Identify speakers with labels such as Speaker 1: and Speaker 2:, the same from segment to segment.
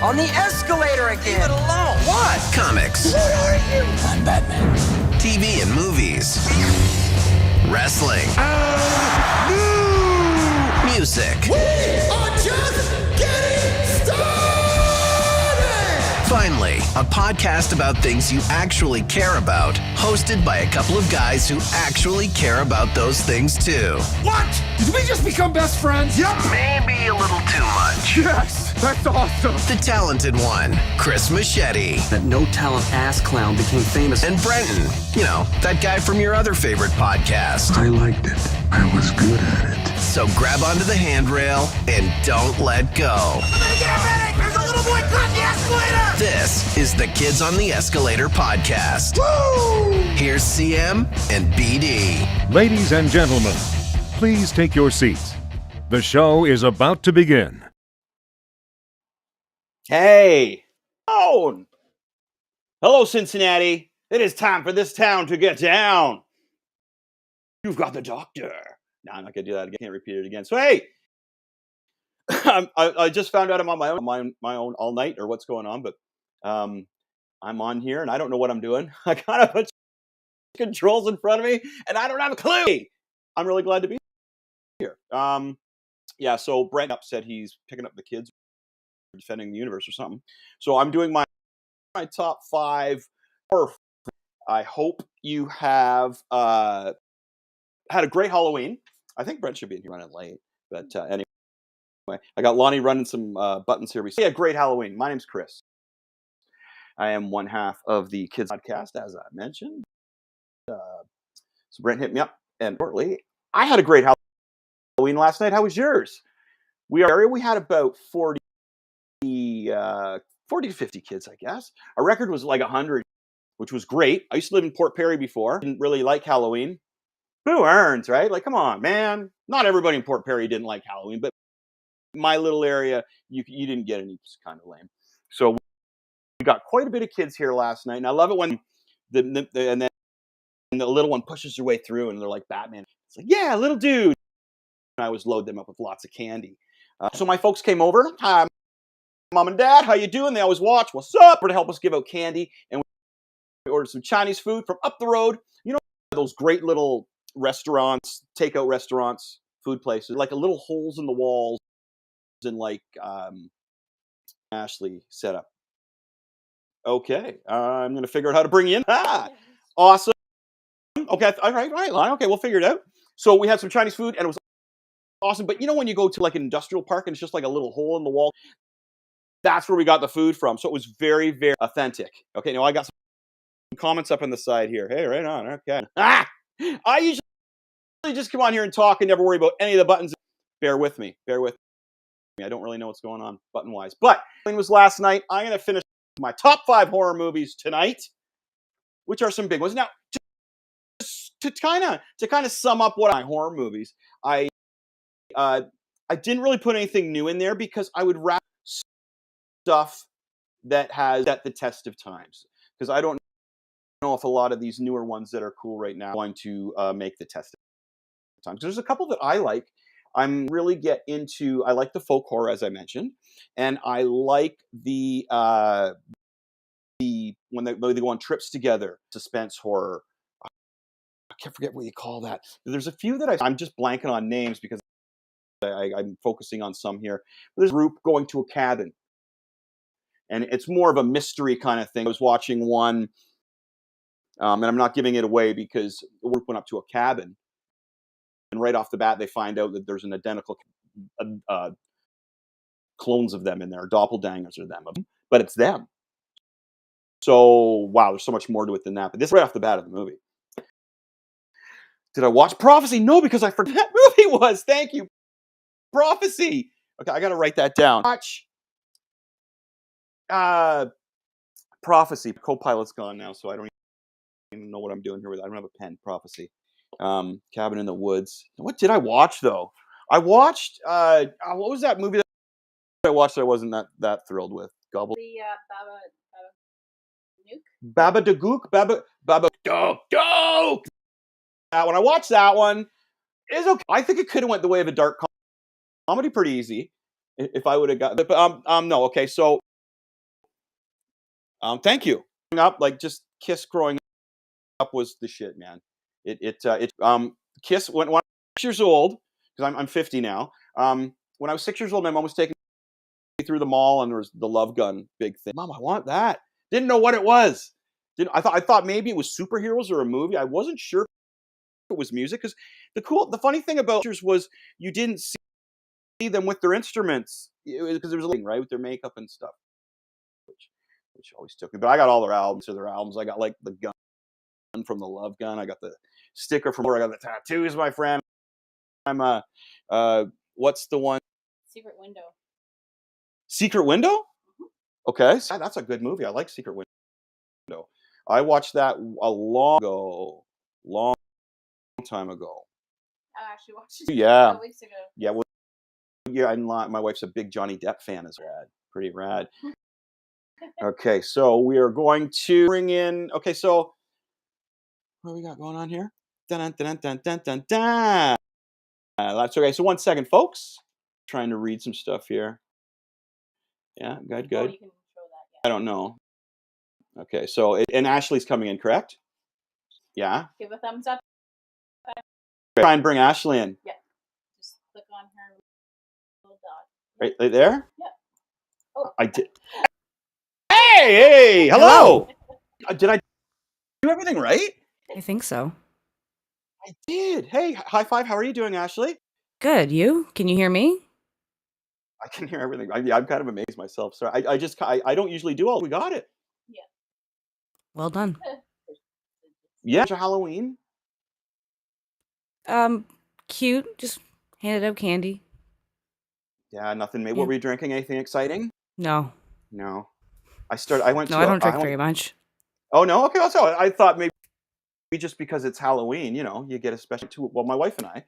Speaker 1: On the escalator again.
Speaker 2: Leave it alone.
Speaker 1: What?
Speaker 3: Comics.
Speaker 1: What are you?
Speaker 2: I'm Batman.
Speaker 3: TV and movies. Wrestling. Music.
Speaker 4: We are just getting started!
Speaker 3: Finally, a podcast about things you actually care about, hosted by a couple of guys who actually care about those things too.
Speaker 4: What? Did we just become best friends? Yep.
Speaker 3: Maybe a little too much.
Speaker 4: Yes, that's awesome.
Speaker 3: The talented one, Chris Machete.
Speaker 5: That no-talent ass clown became famous.
Speaker 3: And Brenton, you know, that guy from your other favorite podcast.
Speaker 6: I liked it. I was good at it.
Speaker 3: So grab onto the handrail and don't let go.
Speaker 4: Get ready! There's a little boy caught the escalator!
Speaker 3: This is the Kids on the Escalator podcast.
Speaker 4: Woo!
Speaker 3: Here's CM and BD.
Speaker 7: Ladies and gentlemen, please take your seats. The show is about to begin.
Speaker 8: Hey! Down! Hello, Cincinnati. It is time for this town to get down. You've got the doctor. No, I'm not going to do that again. I can't repeat it again. So, hey! I just found out I'm on my own all night or what's going on, but I'm on here and I don't know what I'm doing. I got a bunch of controls in front of me and I don't have a clue. I'm really glad to be here. Yeah, so Brent said he's picking up the kids, defending the universe or something. So I'm doing my top 5. I hope you have had a great Halloween. I think Brent should be in here running late, but anyway, I got Lonnie running some buttons here. We say a great Halloween. My name's Chris. I am one half of the Kids Podcast, as I mentioned. So Brent hit me up, and shortly, I had a great Halloween last night. How was yours? We had about 40 to 50 kids, I guess. Our record was like 100, which was great. I used to live in Port Perry before. Didn't really like Halloween. Who earns, right? Like, come on, man. Not everybody in Port Perry didn't like Halloween, but my little area, you didn't get any. It's kind of lame. So we got quite a bit of kids here last night, and I love it when and then the little one pushes their way through, and they're like Batman. It's like, yeah, little dude. And I always load them up with lots of candy. So my folks came over. Hi, Mom and Dad, how you doing? They always watch. What's up? To help us give out candy, and we ordered some Chinese food from up the road. You know those great little restaurants, takeout restaurants, food places, like a little holes in the walls. And like Ashley set up. Okay, I'm going to figure out how to bring you in. Awesome. Okay, all right, Lonnie. Okay, we'll figure it out. So we had some Chinese food, and it was awesome. But you know when you go to like an industrial park, and it's just like a little hole in the wall? That's where we got the food from. So it was very, very authentic. Okay, now I got some comments up on the side here. Hey, right on. Okay. I usually just come on here and talk and never worry about any of the buttons. Bear with me. I don't really know what's going on button-wise. But it was last night. I'm going to finish my top 5 horror movies tonight, which are some big ones. Now, just to kind of sum up what my horror movies, I didn't really put anything new in there because I would wrap stuff that has set the test of times. Because I don't know if a lot of these newer ones that are cool right now are going to make the test of times. There's a couple that I like. I'm really get into, I like the folk horror, as I mentioned, and I like the when they go on trips together, suspense horror. I can't forget what you call that. There's a few that I'm just blanking on names because I'm focusing on some here. There's a group going to a cabin, and it's more of a mystery kind of thing. I was watching one, and I'm not giving it away because the group went up to a cabin. And right off the bat, they find out that there's an identical clones of them in there, doppelgangers are them, but it's them. So, wow, there's so much more to it than that. But this is right off the bat of the movie. Did I watch Prophecy? No, because I forgot that movie was. Thank you. Prophecy. Okay, I got to write that down. Watch Prophecy. Co-pilot's gone now, so I don't even know what I'm doing here with it. I don't have a pen. Prophecy. Cabin in the Woods. What did I watch though? I watched what was that movie that I watched that I wasn't that thrilled with? Gobble.
Speaker 9: The Baba Nuke.
Speaker 8: Baba Dook. That one. I watched that one. It's okay. I think it could have went the way of a dark comedy pretty easy if I would have got. But no. Okay, so Thank you. Growing up, like just Kiss growing up was the shit, man. Kiss when I was 6 years old, because I'm 50 now. When I was 6 years old, my mom was taking me through the mall, and there was the Love Gun big thing. Mom, I want that. Didn't know what it was. I thought maybe it was superheroes or a movie. I wasn't sure it was music, because the funny thing about pictures was you didn't see them with their instruments, because there was a thing, right, with their makeup and stuff, which always took me. But I got all their albums. I got like the gun from the Love Gun. I got the sticker from where I got the tattoos, my friend. I'm what's the one?
Speaker 2: Secret Window.
Speaker 8: Secret Window? Okay, so that's a good movie. I like Secret Window. I watched that a long time ago.
Speaker 2: I actually watched it
Speaker 8: Yeah.
Speaker 2: a couple weeks ago.
Speaker 8: Yeah, well, yeah, my wife's a big Johnny Depp fan as well. Pretty rad. Okay, so we are going to bring in. Okay, so what we got going on here? Dun dun dun dun dun dun. That's okay. So 1 second, folks. Trying to read some stuff here. Yeah, good.
Speaker 2: Oh, you can show that.
Speaker 8: I don't know. Okay, so and Ashley's coming in, correct? Yeah.
Speaker 2: Give a thumbs up.
Speaker 8: Try and bring Ashley in.
Speaker 2: Yeah. Just click on her little dot.
Speaker 8: Right there?
Speaker 2: Yeah. Oh.
Speaker 8: I did. Hey, hello. Did I do everything right?
Speaker 9: I think so.
Speaker 8: I did. Hey, high five. How are you doing, Ashley?
Speaker 9: Good. You? Can you hear me?
Speaker 8: I can hear everything. I'm kind of amazed myself. So I don't usually do all. We got it.
Speaker 2: Yeah.
Speaker 9: Well done.
Speaker 8: Yeah. Halloween.
Speaker 9: Cute. Just handed out candy.
Speaker 8: Yeah, nothing. What
Speaker 9: Yeah.
Speaker 8: were you drinking? Anything exciting?
Speaker 9: No.
Speaker 8: No. I went to.
Speaker 9: No, I don't drink very much.
Speaker 8: Oh no. Okay. So I thought maybe just because it's Halloween, you get a special. Well, my wife and I,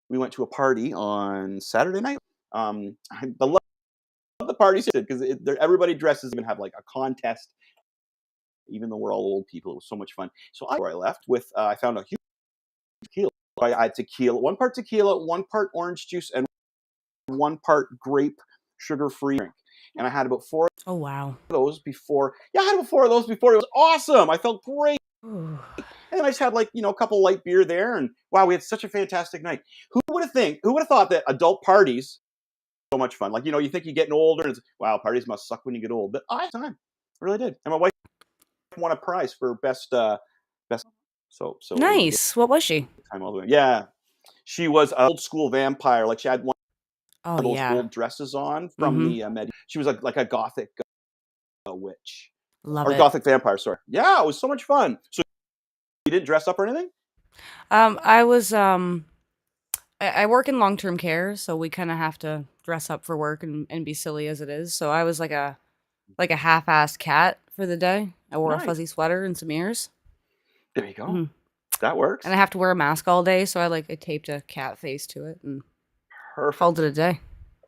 Speaker 8: we went to a party on Saturday night. I love the parties because everybody dresses and have like a contest. Even though we're all old people, it was so much fun. So I left with I found a huge tequila. I had tequila, 1 part tequila, 1 part orange juice, and 1 part grape sugar-free drink. And I had about 4
Speaker 9: Oh, wow.
Speaker 8: of those before. Yeah, I had about 4 of those before. It was awesome. I felt great.
Speaker 9: Ooh.
Speaker 8: And then I just had like, a couple light beer there, and wow, we had such a fantastic night. Who would have thought that adult parties so much fun? Like, you think you're getting older, and it's, wow, parties must suck when you get old. But I had time. I really did. And my wife won a prize for best so
Speaker 9: Nice. What was she?
Speaker 8: time all the way. Yeah. She was an old school vampire. Like she had one
Speaker 9: Oh,
Speaker 8: of those
Speaker 9: yeah.
Speaker 8: old dresses on from
Speaker 9: Mhm.
Speaker 8: the she was like a gothic witch.
Speaker 9: Love
Speaker 8: Or
Speaker 9: it.
Speaker 8: gothic vampire, sorry. Yeah, it was so much fun. So you didn't dress up or anything?
Speaker 9: I was I work in long-term care, so we kind of have to dress up for work and be silly as it is. So I was like a half-assed cat for the day. I wore
Speaker 8: Nice.
Speaker 9: a fuzzy sweater and some ears.
Speaker 8: There you go.
Speaker 9: Mhm.
Speaker 8: That works.
Speaker 9: And I have to wear a mask all day, so I taped a cat face to it and
Speaker 8: Perfect.
Speaker 9: called it a day.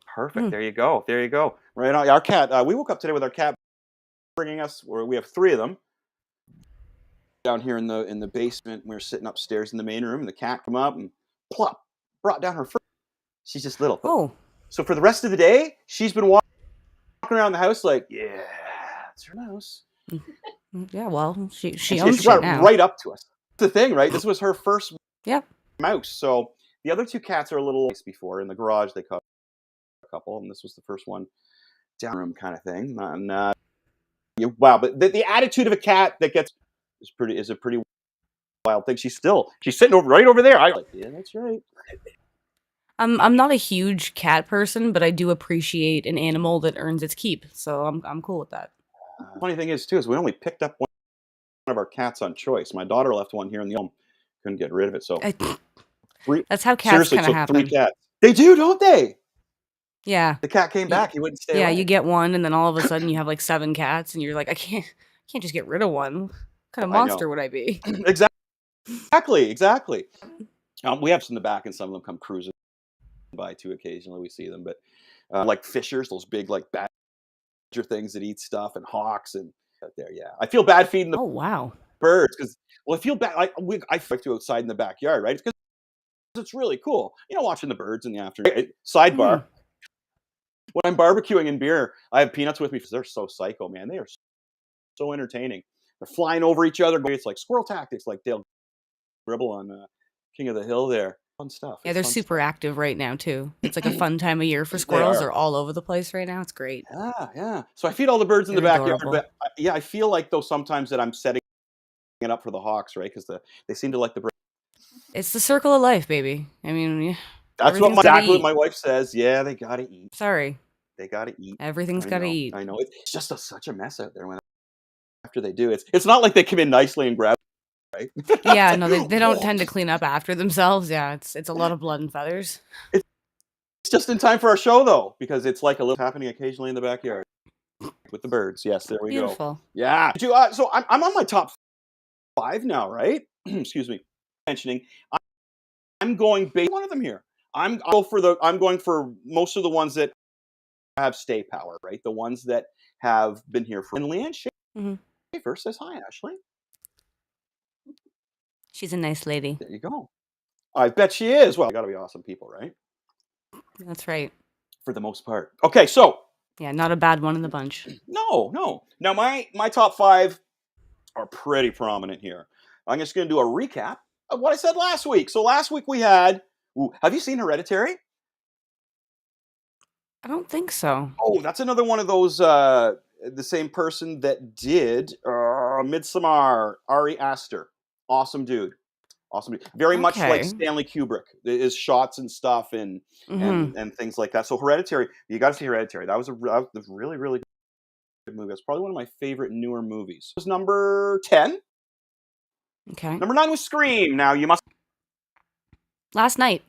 Speaker 8: Perfect.
Speaker 9: Mm.
Speaker 8: There you go. There you go. Right on. Our cat, we woke up today with our cat bringing us, where we have 3 of them down here in the basement. We were sitting upstairs in the main room, and the cat come up and plop, brought down her fur. She's just little.
Speaker 9: Oh.
Speaker 8: So for the rest of the day, she's been walking around the house like, yeah, it's her house.
Speaker 9: Yeah, well, she
Speaker 8: And
Speaker 9: owns
Speaker 8: she
Speaker 9: shit
Speaker 8: got
Speaker 9: now.
Speaker 8: right up to us. That's the thing, right? This was her first
Speaker 9: Yep.
Speaker 8: mouse. So the other 2 cats are a little before in the garage. They caught a couple, and this was the first one down room kind of thing. And wow, but the attitude of a cat that gets is a pretty wild thing. She's sitting right over there. I like, yeah, that's right.
Speaker 9: I'm not a huge cat person, but I do appreciate an animal that earns its keep. So I'm cool with that.
Speaker 8: Funny thing is we only picked up one of our cats on choice. My daughter left one here in the home, couldn't get rid of it. So
Speaker 9: That's how cats
Speaker 8: seriously,
Speaker 9: kind of
Speaker 8: so
Speaker 9: happen.
Speaker 8: 3 cats. They do, don't they?
Speaker 9: Yeah.
Speaker 8: The cat came back. He wouldn't stay
Speaker 9: Yeah,
Speaker 8: away.
Speaker 9: you get one, and then all of a sudden you have like 7 cats, and you're like, I can't just get rid of one. What kind of
Speaker 8: I know.
Speaker 9: monster would I be?
Speaker 8: Exactly. We have some in the back, and some of them come cruising by too. Occasionally, we see them, but like fishers, those big like badger things that eat stuff, and hawks, and out there. Yeah, I feel bad feeding the
Speaker 9: Oh, wow.
Speaker 8: birds because I feel bad. I like to outside in the backyard, right? Because it's really cool, watching the birds in the afternoon. Sidebar: when I'm barbecuing and beer, I have peanuts with me because they're so psycho, man. They are so entertaining. They're flying over each other. It's like squirrel tactics, like Dale Gribble on King of the Hill there. Fun stuff.
Speaker 9: Yeah,
Speaker 8: It's
Speaker 9: they're
Speaker 8: fun
Speaker 9: super
Speaker 8: stuff.
Speaker 9: active right now too. It's like a fun time of year for
Speaker 8: They
Speaker 9: squirrels.
Speaker 8: are.
Speaker 9: They're all over the place right now. It's great.
Speaker 8: Yeah. So I feed all the birds in the
Speaker 9: They're
Speaker 8: backyard.
Speaker 9: adorable.
Speaker 8: But I feel like though sometimes that I'm setting it up for the hawks, right? Because they seem to like the birds.
Speaker 9: It's the circle of life, baby. I mean, yeah,
Speaker 8: That's what
Speaker 9: everything's gotta
Speaker 8: exactly what
Speaker 9: eat.
Speaker 8: my wife says. Yeah, they gotta eat.
Speaker 9: Sorry,
Speaker 8: They gotta eat.
Speaker 9: everything's gotta eat.
Speaker 8: I know. It's just such a mess out there when after they do. It's not like they come in nicely and grab. Right?
Speaker 9: Yeah, no, they don't tend to clean up after themselves. Yeah, it's a lot of blood and feathers.
Speaker 8: It's just in time for our show though, because it's like a little happening occasionally in the backyard with the birds. Yes, there we go.
Speaker 9: Beautiful.
Speaker 8: Yeah. So I'm on my top 5 now, right? Excuse me. Mentioning, I'm going base one of them here. I'm going for most of the ones that have stay power, right? The ones that have been here for. And Leanne Schaefer says hi, Ashley.
Speaker 9: She's a nice lady.
Speaker 8: There you go. I bet she is. Well, got to be awesome people, right?
Speaker 9: That's right.
Speaker 8: For the most part. Okay, so
Speaker 9: Yeah, not a bad one in the bunch.
Speaker 8: no. Now my top 5 are pretty prominent here. I'm just going to do a recap of what I said last week. So last week we had. Have you seen Hereditary?
Speaker 9: I don't think so.
Speaker 8: Oh, that's another one of those. The same person that did Midsommar, Ari Aster. Awesome dude. Very much like
Speaker 9: Okay.
Speaker 8: Stanley Kubrick. His shots and stuff and things like that. So Hereditary, you got to see Hereditary. That was a really, really good movie. That's probably one of my favorite newer movies. It was number 10.
Speaker 9: Okay.
Speaker 8: Number 9 was Scream. Now you must.
Speaker 9: Last night.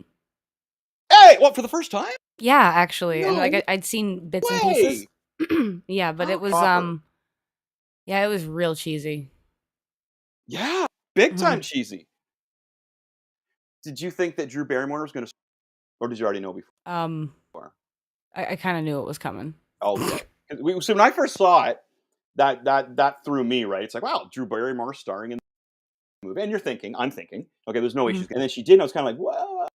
Speaker 8: Hey, what, for the first time?
Speaker 9: Yeah, actually. And
Speaker 8: No
Speaker 9: like I'd seen bits and
Speaker 8: way.
Speaker 9: pieces. Yeah, but it was
Speaker 8: Proper.
Speaker 9: yeah, it was real cheesy.
Speaker 8: Yeah, big time cheesy. Did you think that Drew Barrymore was going to, or did you already know before?
Speaker 9: I kind of knew it was coming.
Speaker 8: Oh, okay. So when I first saw it, that threw me, right? It's like, wow, Drew Barrymore starring in the movie, and I'm thinking, okay, there's no issues. And then she did, and I was kind of like, well,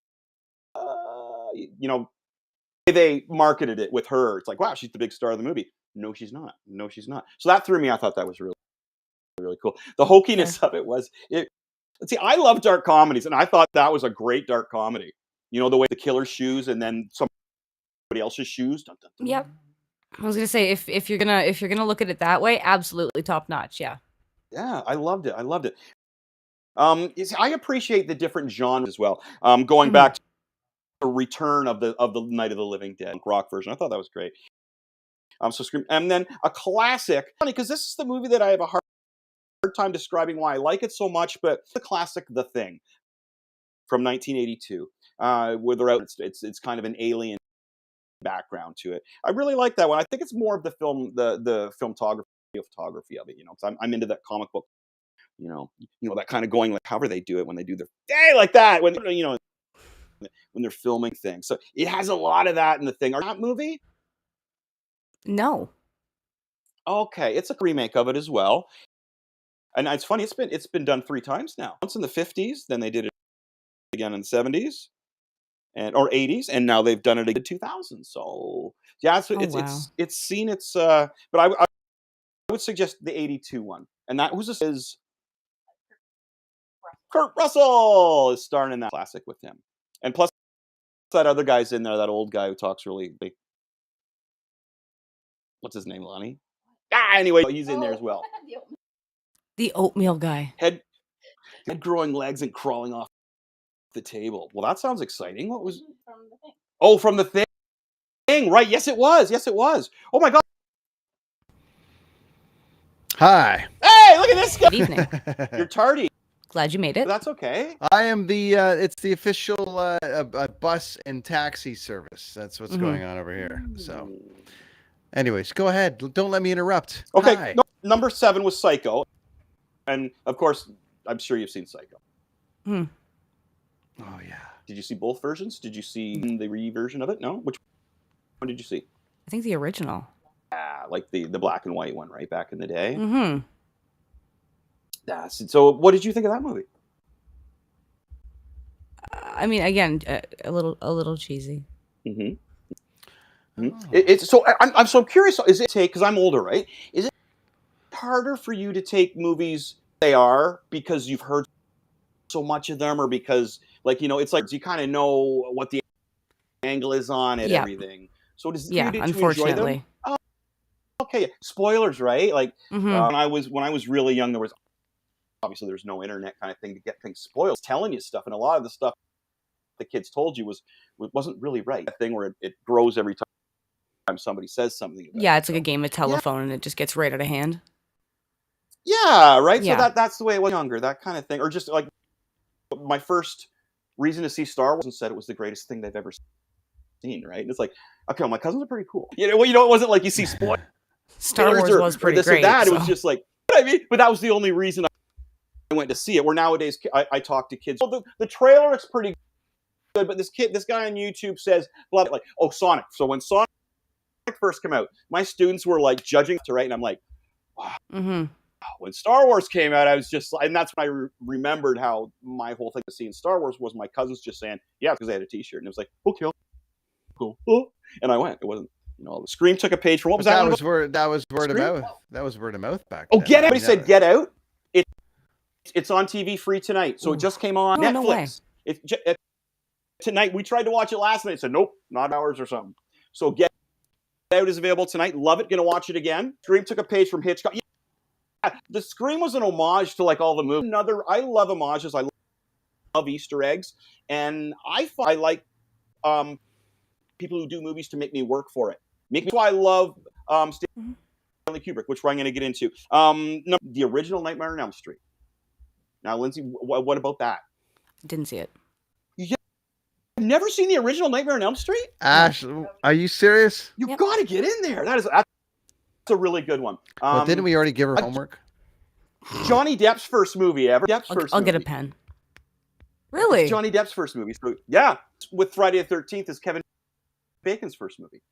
Speaker 8: they marketed it with her. It's like, wow, she's the big star of the movie. No, she's not. So that threw me. I thought that was really, really cool. The hokiness of it was it. See, I love dark comedies, and I thought that was a great dark comedy. You know, the way the killer's shoes and then somebody else's shoes. Dun, dun, dun.
Speaker 9: Yep. I was gonna say if you're gonna look at it that way, absolutely top notch. Yeah.
Speaker 8: Yeah, I loved it. You see, I appreciate the different genres as well. Going back to the return of the Night of the Living Dead rock version, I thought that was great. So Scream, and then a classic. Funny because this is the movie that I have a hard time describing why I like it so much, but the classic The Thing from 1982, where they're out. It's kind of an alien background to it. I really like that one. I think it's more of the film, the photography of it. You know, because I'm into that comic book. You know that kind of going like however they do it when they do their day like that when they're filming things. So it has a lot of that in The Thing. That movie?
Speaker 9: No.
Speaker 8: Okay, it's a remake of it as well. And it's funny, it's been done 3 times now. Once in the 50s, then they did it again in the 70s or 80s, and now they've done it again in the 2000s. So yeah, it's seen its but I would suggest the 82 one. And that is Kurt Russell is starring in that classic with him. And plus that other guy's in there, that old guy who talks really big. What's his name, Lonnie? Anyway, he's in there as well.
Speaker 9: The oatmeal guy.
Speaker 8: Head growing legs and crawling off the table. Well, that sounds exciting. What was
Speaker 2: From The Thing.
Speaker 8: Oh, from The Thing. Right. Yes, it was. Oh my God.
Speaker 10: Hi.
Speaker 8: Hey, look at this guy.
Speaker 9: Good evening.
Speaker 8: You're tardy.
Speaker 9: Glad you made it.
Speaker 8: That's okay.
Speaker 10: I am it's the official bus and taxi service. That's what's going on over here. So, anyways, go ahead. Don't let me interrupt.
Speaker 8: Okay.
Speaker 10: Hi.
Speaker 8: No, number 7 was Psycho. And of course, I'm sure you've seen Psycho.
Speaker 10: Oh, yeah.
Speaker 8: Did you see both versions? Did you see the re-version of it? No? Which one did you see?
Speaker 9: I think the original.
Speaker 8: Like the black and white one, right? Back in the day?
Speaker 9: Mm-hmm.
Speaker 8: So what did you think of that movie?
Speaker 9: I mean, again, a little cheesy.
Speaker 8: Mm-hmm. It's so I'm so curious. Is it take because I'm older, right? Is it harder for you to take movies they are because you've heard so much of them, or because, like, it's like you kind of know what the angle is on it, everything. So does
Speaker 9: Yeah,
Speaker 8: to enjoy
Speaker 9: unfortunately.
Speaker 8: them? Oh, okay, spoilers, right? Like when I was really young, there was there's no internet kind of thing to get things spoiled. It's telling you stuff, and a lot of the stuff the kids told you wasn't really right. That thing where it grows every time somebody says something.
Speaker 9: Yeah, it's like a game of telephone, and it just gets right out of hand.
Speaker 8: Yeah, right.
Speaker 9: Yeah.
Speaker 8: So that's the way it was younger, that kind of thing, or just like my first reason to see Star Wars and said it was the greatest thing they've ever seen. Right? And it's like, okay, well, my cousins are pretty cool. It wasn't like you see spoilers.
Speaker 9: Star Wars was pretty
Speaker 8: this
Speaker 9: great.
Speaker 8: Or that.
Speaker 9: So.
Speaker 8: It was just like, what I mean, but that was the only reason I went to see it. Where nowadays I talk to kids. Well, the trailer is pretty good, but this guy on YouTube says, blah, like, oh, Sonic. So when Sonic first came out, my students were like judging to right, and I'm like, wow. When Star Wars came out, I was just, and that's when I remembered how my whole thing to seeing Star Wars was my cousins just saying, yeah, because they had a T-shirt, and it was like, okay, cool, and I went. It wasn't, Scream took a page from what was that?
Speaker 10: That was word of mouth. That was word of mouth back then.
Speaker 8: Oh, Get Out! Everybody said Get Out. It's on TV free tonight, so it just came on Netflix. No way. Tonight we tried to watch it last night. It said nope, not ours or something. So Get Out is available tonight. Love it. Gonna watch it again. Scream took a page from Hitchcock. Yeah, the Scream was an homage to like all the movies. I love homages. I love Easter eggs, and I like people who do movies to make me work for it. That's why I love Stanley Kubrick, which I'm going to get into. The original Nightmare on Elm Street. Now, Lindsay, what about that?
Speaker 9: Didn't see it.
Speaker 8: You've never seen the original Nightmare on Elm Street?
Speaker 10: Ash, are you serious?
Speaker 8: You've got to get in there. That's a really good one.
Speaker 10: Well, didn't we already give her homework?
Speaker 8: Johnny Depp's first movie ever.
Speaker 9: I'll get a pen. Really?
Speaker 8: It's Johnny Depp's first movie. So, yeah, with Friday the 13th is Kevin Bacon's first movie.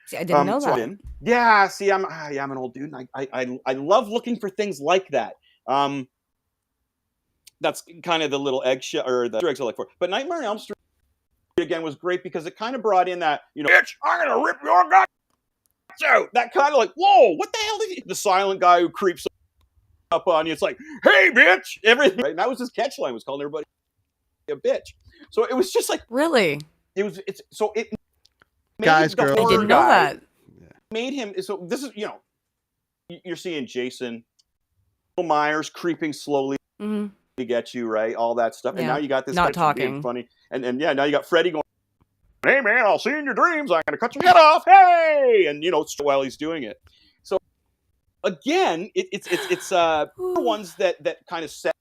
Speaker 9: See, I didn't know that.
Speaker 8: Yeah, see, I'm an old dude, and I love looking for things like that. That's kind of the little eggshell or the eggs I like for. But Nightmare on Elm Street again was great because it kind of brought in that, bitch, I'm gonna rip your guts out. That kind of like, whoa, what the hell did he? The silent guy who creeps up on you. It's like, hey, bitch, everything. Right? And that was his catchline, was calling everybody a bitch. So it was just like,
Speaker 9: really,
Speaker 8: it
Speaker 10: guys, girls.
Speaker 9: I didn't know that.
Speaker 8: Made him. So this is, you're seeing Jason Myers creeping slowly to get you, right? All that stuff, and now you got this
Speaker 9: not talking
Speaker 8: funny, and now you got Freddy going, hey man, I'll see you in your dreams. I'm gonna cut your head off, hey, and while he's doing it. So again, it's ones that kind of set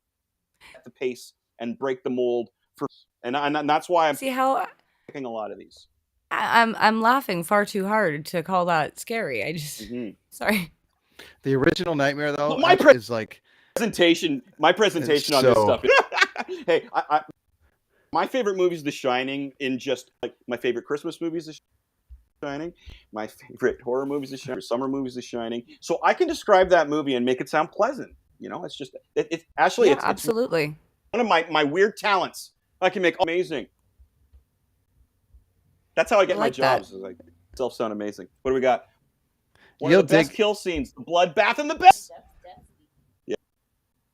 Speaker 8: the pace and break the mold for, and that's why I'm picking a lot of these.
Speaker 9: I'm laughing far too hard to call that scary. I just sorry.
Speaker 10: The original Nightmare though is like
Speaker 8: my presentation on this stuff. Hey, my favorite movie is The Shining. In just like my favorite Christmas movies, The Shining. My favorite horror movies, The Shining. Summer movies, The Shining. So I can describe that movie and make it sound pleasant. It's just it's Ashley. It's
Speaker 9: absolutely
Speaker 8: one of my weird talents. I can make amazing. That's how I get my jobs. Is like self sound amazing. What do we got? One of the best kill scenes, the bloodbath, and the best.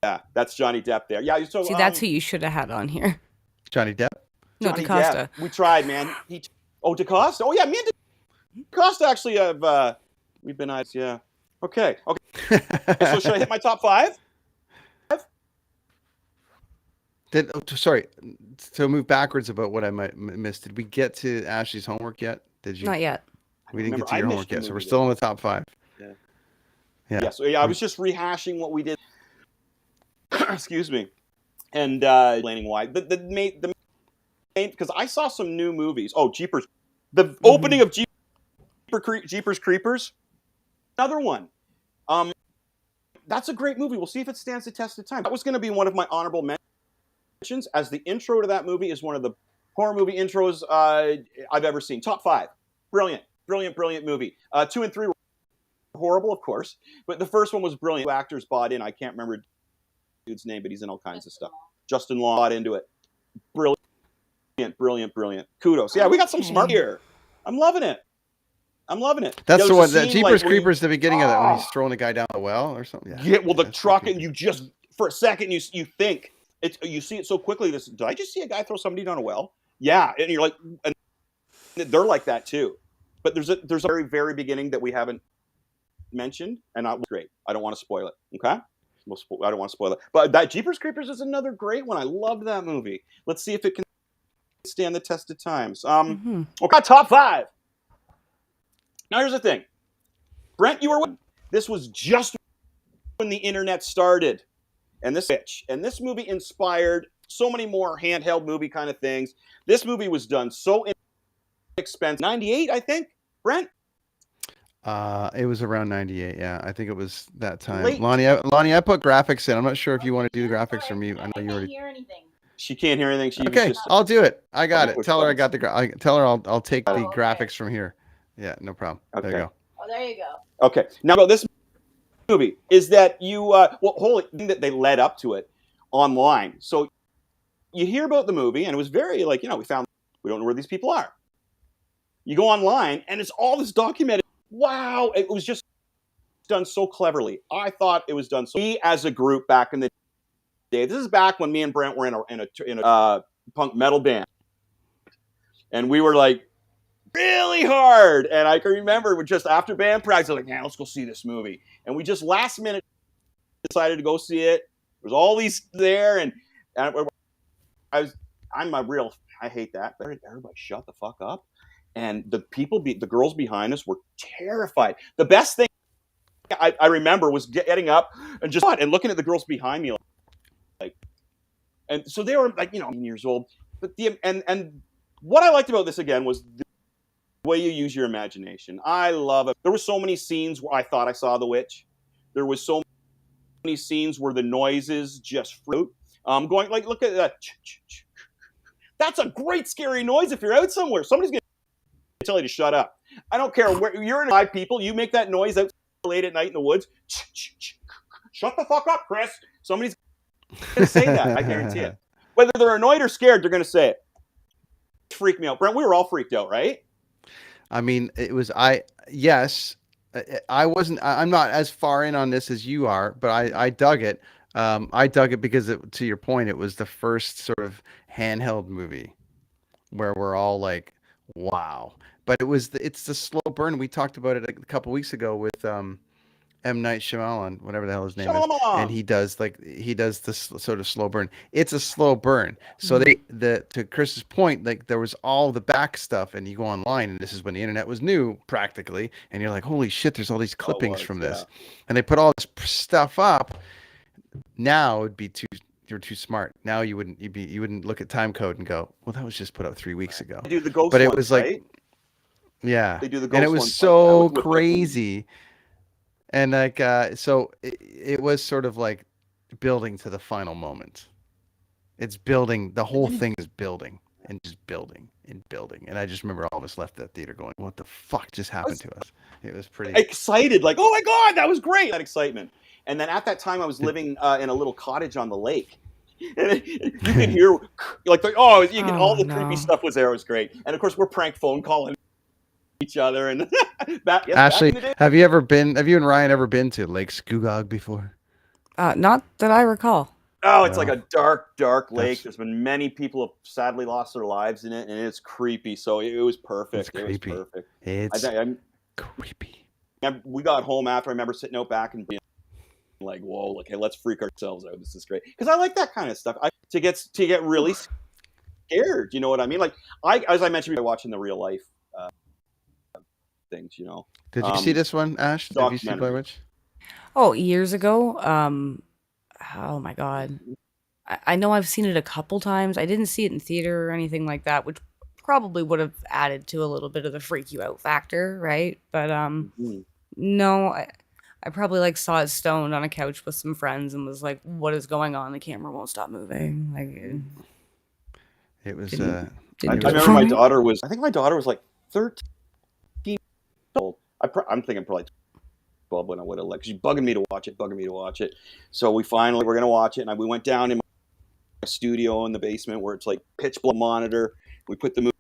Speaker 8: Yeah, that's Johnny Depp there. Yeah, so
Speaker 9: see, that's who you should have had on here.
Speaker 10: Johnny Depp.
Speaker 9: No, DaCosta.
Speaker 8: We tried, man. DaCosta. Oh yeah, me and DaCosta actually have. We've been nice. Yeah. Okay. So should I hit my top 5?
Speaker 10: Sorry, to move backwards about what I might miss. Did we get to Ashley's homework yet? Did you?
Speaker 9: Not yet.
Speaker 10: We didn't get to your homework yet, so we're still in the top 5.
Speaker 8: Yeah. So I was just rehashing what we did. Excuse me, and explaining why the main because I saw some new movies. Oh, Jeepers! The opening of Jeepers Creepers, another one. That's a great movie. We'll see if it stands the test of time. That was going to be one of my honorable mentions, as the intro to that movie is one of the horror movie intros I've ever seen. Top 5, brilliant movie. 2 and 3 were horrible, of course, but the first one was brilliant. 2 actors bought in. I can't remember dude's name, but he's in all kinds of stuff. Justin Long bought into it. Brilliant. Kudos. Yeah, we got some smart here. I'm loving it. I'm loving it.
Speaker 10: That's
Speaker 8: Yeah,
Speaker 10: the
Speaker 8: there's
Speaker 10: one.
Speaker 8: a
Speaker 10: That
Speaker 8: scene,
Speaker 10: Jeepers
Speaker 8: like, where
Speaker 10: Creepers, the beginning of that when he's
Speaker 8: Oh!
Speaker 10: throwing a guy down the well or something. Yeah.
Speaker 8: Get well the
Speaker 10: that's
Speaker 8: truck,
Speaker 10: pretty
Speaker 8: and you just for a second you think you see it so quickly. Did I just see a guy throw somebody down a well? Yeah, and you're like, and they're like that too. But there's a very very beginning that we haven't mentioned, and that was great. I don't want to spoil it. Okay, I don't want to spoil it. But that Jeepers Creepers is another great one. I loved that movie. Let's see if it can stand the test of times. Okay, top 5. Now here's the thing, Brent, you were. This was just when the internet started, and this movie inspired so many more handheld movie kind of things. This movie was done so inexpensive. 98, I think, Brent.
Speaker 10: It was around 98. Yeah, I think it was that time.
Speaker 8: Late.
Speaker 10: Lonnie, I put graphics in. I'm not sure if you want to do the graphics or me. I know you
Speaker 2: can't
Speaker 10: already.
Speaker 2: hear anything.
Speaker 8: She can't hear anything. She was
Speaker 10: Okay,
Speaker 8: just
Speaker 10: I'll do it. I got it.
Speaker 8: Push
Speaker 10: Tell her I
Speaker 8: buttons.
Speaker 10: got the. Tell her I'll take the
Speaker 2: Oh, okay.
Speaker 10: graphics from here. Yeah, no problem. There you
Speaker 8: Okay.
Speaker 10: go.
Speaker 2: Oh, there you go.
Speaker 8: Okay. Now about this movie is that you holy thing that they led up to it online. So you hear about the movie, and it was very like, we don't know where these people are. You go online, and it's all this documented. Wow, it was just done so cleverly. I thought it was done so. We as a group back in the day. This is back when me and Brent were in a punk metal band, and we were like really hard. And I can remember just after band practice, like, man, let's go see this movie. And we just last minute decided to go see it. There was all these there, and I hate that. Everybody shut the fuck up. And the girls behind us were terrified. The best thing I remember was getting up and just and looking at the girls behind me, like, and so they were like, 9 years old. But and what I liked about this again was the way you use your imagination. I love it. There were so many scenes where I thought I saw the witch. There was so many scenes where the noises just fruit. Going like, look at that. That's a great scary noise if you're out somewhere. Somebody's gonna tell you to shut up. I don't care where you're in 5 people. You make that noise out late at night in the woods. Shut the fuck up, Chris. Somebody's gonna say that. I guarantee it. Whether they're annoyed or scared, they're gonna say it. Freaked me out, Brent. We were all freaked out, right?
Speaker 10: I mean, yes, I wasn't. I'm not as far in on this as you are, but I dug it. I dug it because, to your point, it was the first sort of handheld movie where we're all like, "Wow!" But it's the slow burn. We talked about it a couple weeks ago with M. Night Shyamalan, whatever the hell his name is, and he does this sort of slow burn. It's a slow burn. So to Chris's point, like there was all the back stuff, and you go online, and this is when the internet was new, practically, and you're like, holy shit, there's all these clippings from this, and they put all this stuff up. Now it'd be you're too smart. Now you wouldn't look at time code and go, well, that was just put up 3 weeks ago.
Speaker 8: They do the ghost
Speaker 10: but it
Speaker 8: ones,
Speaker 10: was like,
Speaker 8: right?
Speaker 10: Yeah,
Speaker 8: They do the ghost
Speaker 10: and it was
Speaker 8: ones
Speaker 10: so
Speaker 8: like that
Speaker 10: crazy. And like, so it was sort of like building to the final moment. It's building. The whole thing is building and just building and building. And I just remember all of us left that theater going, what the fuck just happened to us? It was pretty
Speaker 8: excited. Like, oh my God, that was great. That excitement. And then at that time I was living in a little cottage on the lake. And you could hear like, all the creepy stuff was there. It was great. And of course we're prank phone calling each other, and
Speaker 10: Ashley, have you and Ryan ever been to Lake Scugog before?
Speaker 9: Not that I recall.
Speaker 8: Oh, it's like a dark lake. There's been many people have sadly lost their lives in it, and it's creepy. So it was perfect.
Speaker 10: It's creepy.
Speaker 8: It was perfect.
Speaker 10: It's creepy.
Speaker 8: We got home after. I remember sitting out back and being like, "Whoa, okay, let's freak ourselves out. This is great." Because I like that kind of stuff. To get really scared. You know what I mean? Like as I mentioned, watching the real life things.
Speaker 10: Did you see this one, Ash? Have you seen Blair Witch?
Speaker 9: Oh, years ago. Oh my God. I know I've seen it a couple times. I didn't see it in theater or anything like that, which probably would have added to a little bit of the freak you out factor, right? But no, I probably saw it stoned on a couch with some friends and was like, "What is going on? The camera won't stop moving." Like
Speaker 10: it was.
Speaker 8: I remember my daughter was. I think my daughter was like 13. I'm thinking probably 12 when I would have she's bugging me to watch it. So we're going to watch it. And we went down in my studio in the basement where it's like pitch black monitor. We put the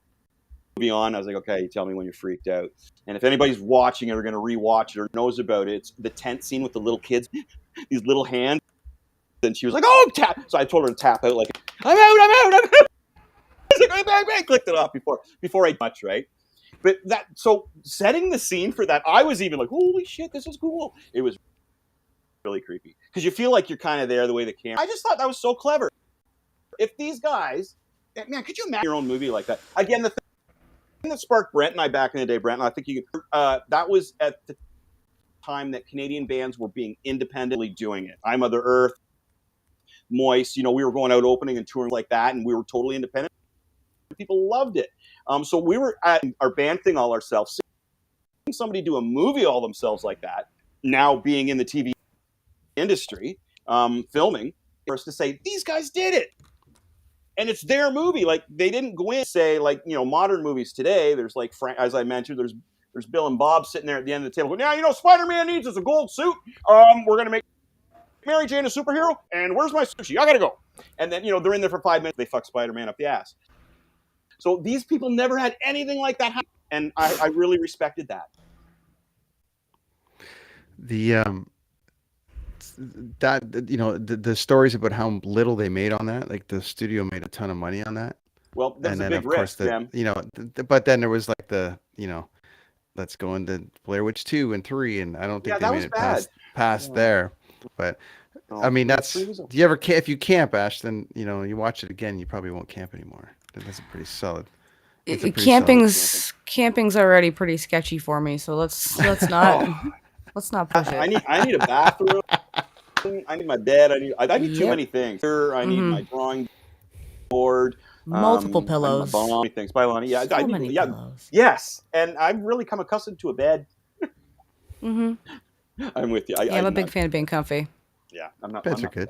Speaker 8: movie on. I was like, okay, you tell me when you're freaked out. And if anybody's watching it or going to rewatch it or knows about it, it's the tent scene with the little kids, these little hands. And she was like, oh, tap. So I told her to tap out, like, I'm out. I was like, bang, clicked it off before I much, right? But so setting the scene for that, I was even like, holy shit, this is cool. It was really creepy because you feel like you're kind of there the way the camera. I just thought that was so clever. If these guys, man, could you imagine your own movie like that? Again, the thing that sparked Brent and I back in the day, Brent, and I think you could, that was at the time that Canadian bands were being independently doing it. I Mother Earth, Moist, we were going out opening and touring like that, and we were totally independent. People loved it. So we were at our band thing all ourselves. Seeing somebody do a movie all themselves like that, now being in the TV industry, filming, for us to say, these guys did it. And it's their movie. Like, they didn't go in and say, like, modern movies today, there's like, as I mentioned, there's Bill and Bob sitting there at the end of the table going, Spider-Man needs is a gold suit. We're going to make Mary Jane a superhero, and where's my sushi? I got to go. And then, they're in there for 5 minutes. They fuck Spider-Man up the ass. So these people never had anything like that happen. And I really respected that.
Speaker 10: The stories about how little they made on that, like the studio made a ton of money on that.
Speaker 8: Well, that's a big risk, Tim.
Speaker 10: But then there was like let's go into Blair Witch 2 and 3, and I don't think they made it past there. But I mean, do you ever if you camp, Ash, then you watch it again, you probably won't camp anymore. That's a pretty solid.
Speaker 9: Camping's already pretty sketchy for me, so let's not let's not push it.
Speaker 8: I need a bathroom. I need my bed. I need too many things. I need my drawing board.
Speaker 9: Multiple pillows.
Speaker 8: Many things. Yeah,
Speaker 9: so many pillows.
Speaker 8: Yes, and I've really come accustomed to a bed.
Speaker 9: I'm
Speaker 8: with you.
Speaker 9: I'm a big fan of being comfy.
Speaker 8: Yeah, I'm not.
Speaker 10: Beds are good.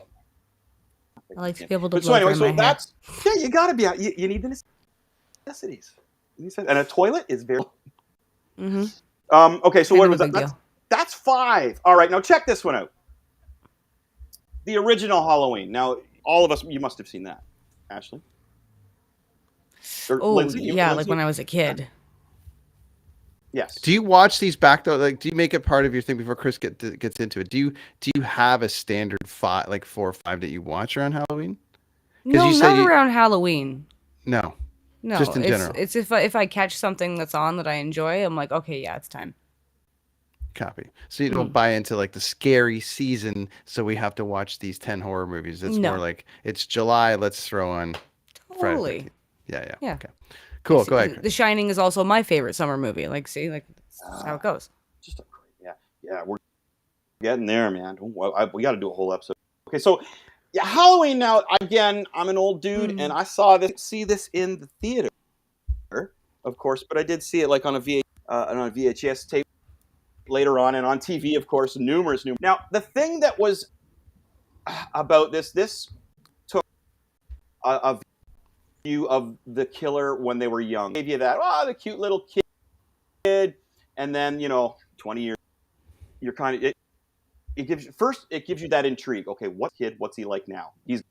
Speaker 9: I like to be able to.
Speaker 8: So anyway, you got to be out. You need the necessities. And a toilet is very. Okay, so what was that? That's 5. All right, now check this one out. The original Halloween. Now, all of us, you must have seen that, Ashley.
Speaker 9: Lindsay, like when I was a kid.
Speaker 8: Yes.
Speaker 10: Do you watch these back though? Like, do you make it part of your thing before Chris gets into it? Do you have a standard 5, like 4 or 5 that you watch around Halloween?
Speaker 9: No, not around Halloween.
Speaker 10: No,
Speaker 9: no,
Speaker 10: just in general.
Speaker 9: It's if I catch something that's on that I enjoy, I'm like, okay, yeah, it's time.
Speaker 10: Copy. So you don't buy into like the scary season, so we have to watch these 10 horror movies. It's more like it's July. Let's throw on.
Speaker 9: Totally.
Speaker 10: Yeah. Okay. Cool. Go ahead.
Speaker 9: The Shining is also my favorite summer movie. Like, see, like that's how it goes.
Speaker 8: Yeah, we're getting there, man. We got to do a whole episode. Okay, so Halloween. Now, again, I'm an old dude, and I see this in the theater, of course, but I did see it like on a VHS tape later on, and on TV, of course, numerous. Now, the thing that was about this took a view of the killer when they were young. Gave you that, the cute little kid, and then 20 years, you're kind of it gives you that intrigue. Okay, what's he like now? He's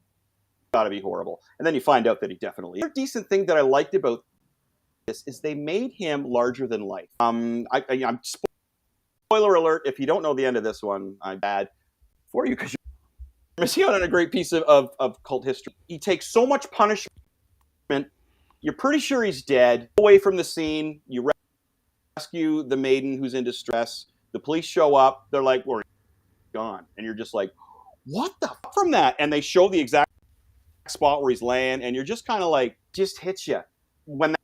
Speaker 8: got to be horrible, and then you find out that he definitely. The decent thing that I liked about this is they made him larger than life. I'm spoiler alert, if you don't know the end of this one, I'm bad for you because you're missing out on a great piece of cult history. He takes so much punishment, you're pretty sure he's dead. Away from the scene, you rescue the maiden who's in distress. The police show up, they're like, we're gone. And you're just like, what the fuck from that? And they show the exact spot where he's laying, and you're just kind of like, just hits you. When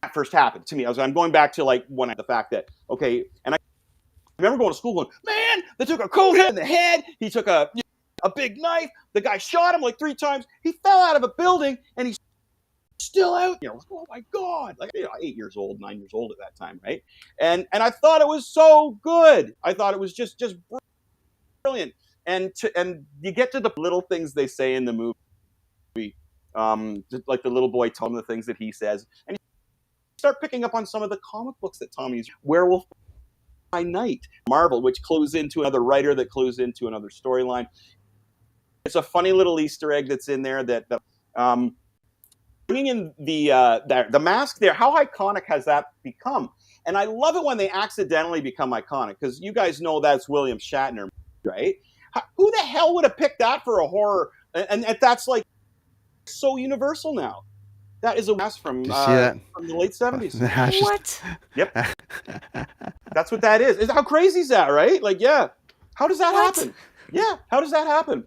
Speaker 8: that first happened to me, I'm going back to like the fact that, okay, and I remember going to school going, man, they took a coat in the head. He took a big knife. The guy shot him like 3 times. He fell out of a building, and he's still out. Oh my God! Like 8 years old, 9 years old at that time, right? And I thought it was so good. I thought it was just brilliant. And you get to the little things they say in the movie, like the little boy telling the things that he says, and you start picking up on some of the comic books that Tommy's Werewolf by Night, Marvel, which clues into another writer that clues into another storyline. It's a funny little Easter egg that's in there that bringing in the mask there, how iconic has that become? And I love it when they accidentally become iconic, because you guys know that's William Shatner, right? Who the hell would have picked that for a horror? And that's like so universal now. That is a mask from the late 70s.
Speaker 9: What?
Speaker 8: Yep. That's what that is. How crazy is that, right? Like, yeah. How does that happen? Yeah. How does that happen?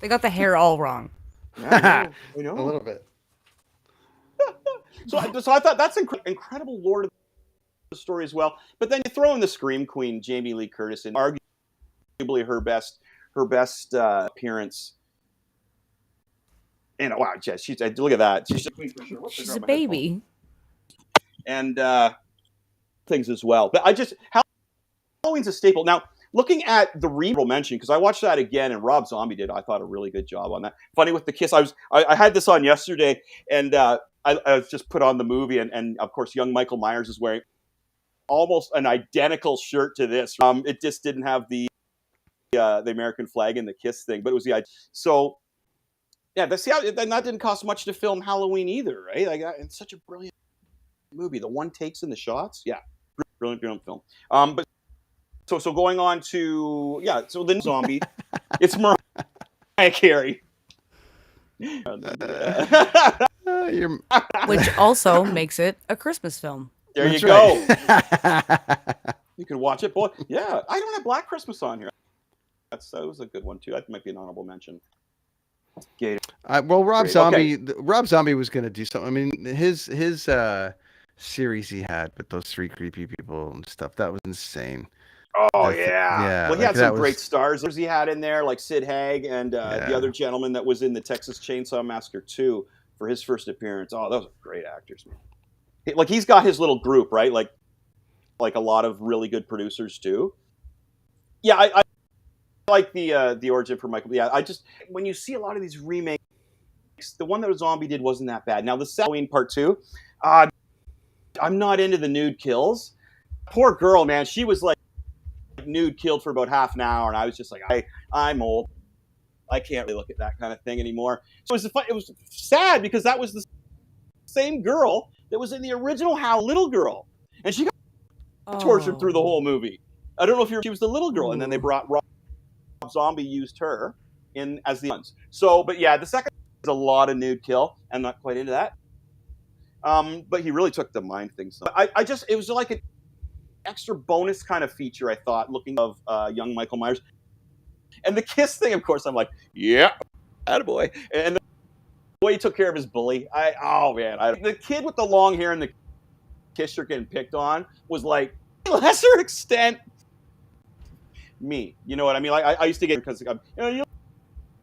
Speaker 9: They got the hair all wrong.
Speaker 8: Yeah, I know.
Speaker 10: A little bit.
Speaker 8: So I thought that's incredible lore to the story as well. But then you throw in the Scream Queen, Jamie Lee Curtis, and arguably her best appearance. And wow, she's look at that. She's a queen for sure.
Speaker 9: She's a baby.
Speaker 8: And things as well. But Halloween's a staple. Now, looking at the re-roll mention, because I watched that again, and Rob Zombie did, I thought, a really good job on that. Funny with the kiss. I had this on yesterday, and I was just put on the movie, and of course, young Michael Myers is wearing almost an identical shirt to this. It just didn't have the American flag and the kiss thing, but it was the idea. So, yeah, that didn't cost much to film Halloween either, right? Like, it's such a brilliant movie. The one takes in the shots, yeah, brilliant film. But so going on to so the zombie, it's Mariah Carey,
Speaker 9: which also makes it a Christmas film.
Speaker 8: There you go. You can watch it, boy. Yeah, I don't have Black Christmas on here. That was a good one too. That might be an honorable mention.
Speaker 10: Well, Rob Zombie was going to do something. I mean, his series he had with those three creepy people and stuff, that was insane.
Speaker 8: Oh, yeah. Well, he had some great stars he had in there, like Sid Haig and the other gentleman that was in the Texas Chainsaw Massacre 2 for his first appearance. Oh, those are great actors, man. Like, he's got his little group, right? Like a lot of really good producers do. Yeah, I like the origin for Michael. Yeah, when you see a lot of these remakes, the one that Zombie did wasn't that bad. Now, the Halloween Part 2, I'm not into the nude kills. Poor girl, man. She was like nude killed for about half an hour, and I was just like, I'm old. I can't really look at that kind of thing anymore. So it was sad, because that was the same girl that was in the original little girl, and she got tortured through the whole movie. I don't know if she was the little girl, and then they brought Rob Zombie, used her in as the ones. So, but yeah, the second is a lot of nude kill. I'm not quite into that. But he really took the mind thing. So it was like an extra bonus kind of feature, I thought, looking of young Michael Myers. And the kiss thing, of course, I'm like, yeah, attaboy. And the way he took care of his bully, the kid with the long hair and the kiss shirt getting picked on was like, to a lesser extent, me. You know what I mean? Like, I used to get, because you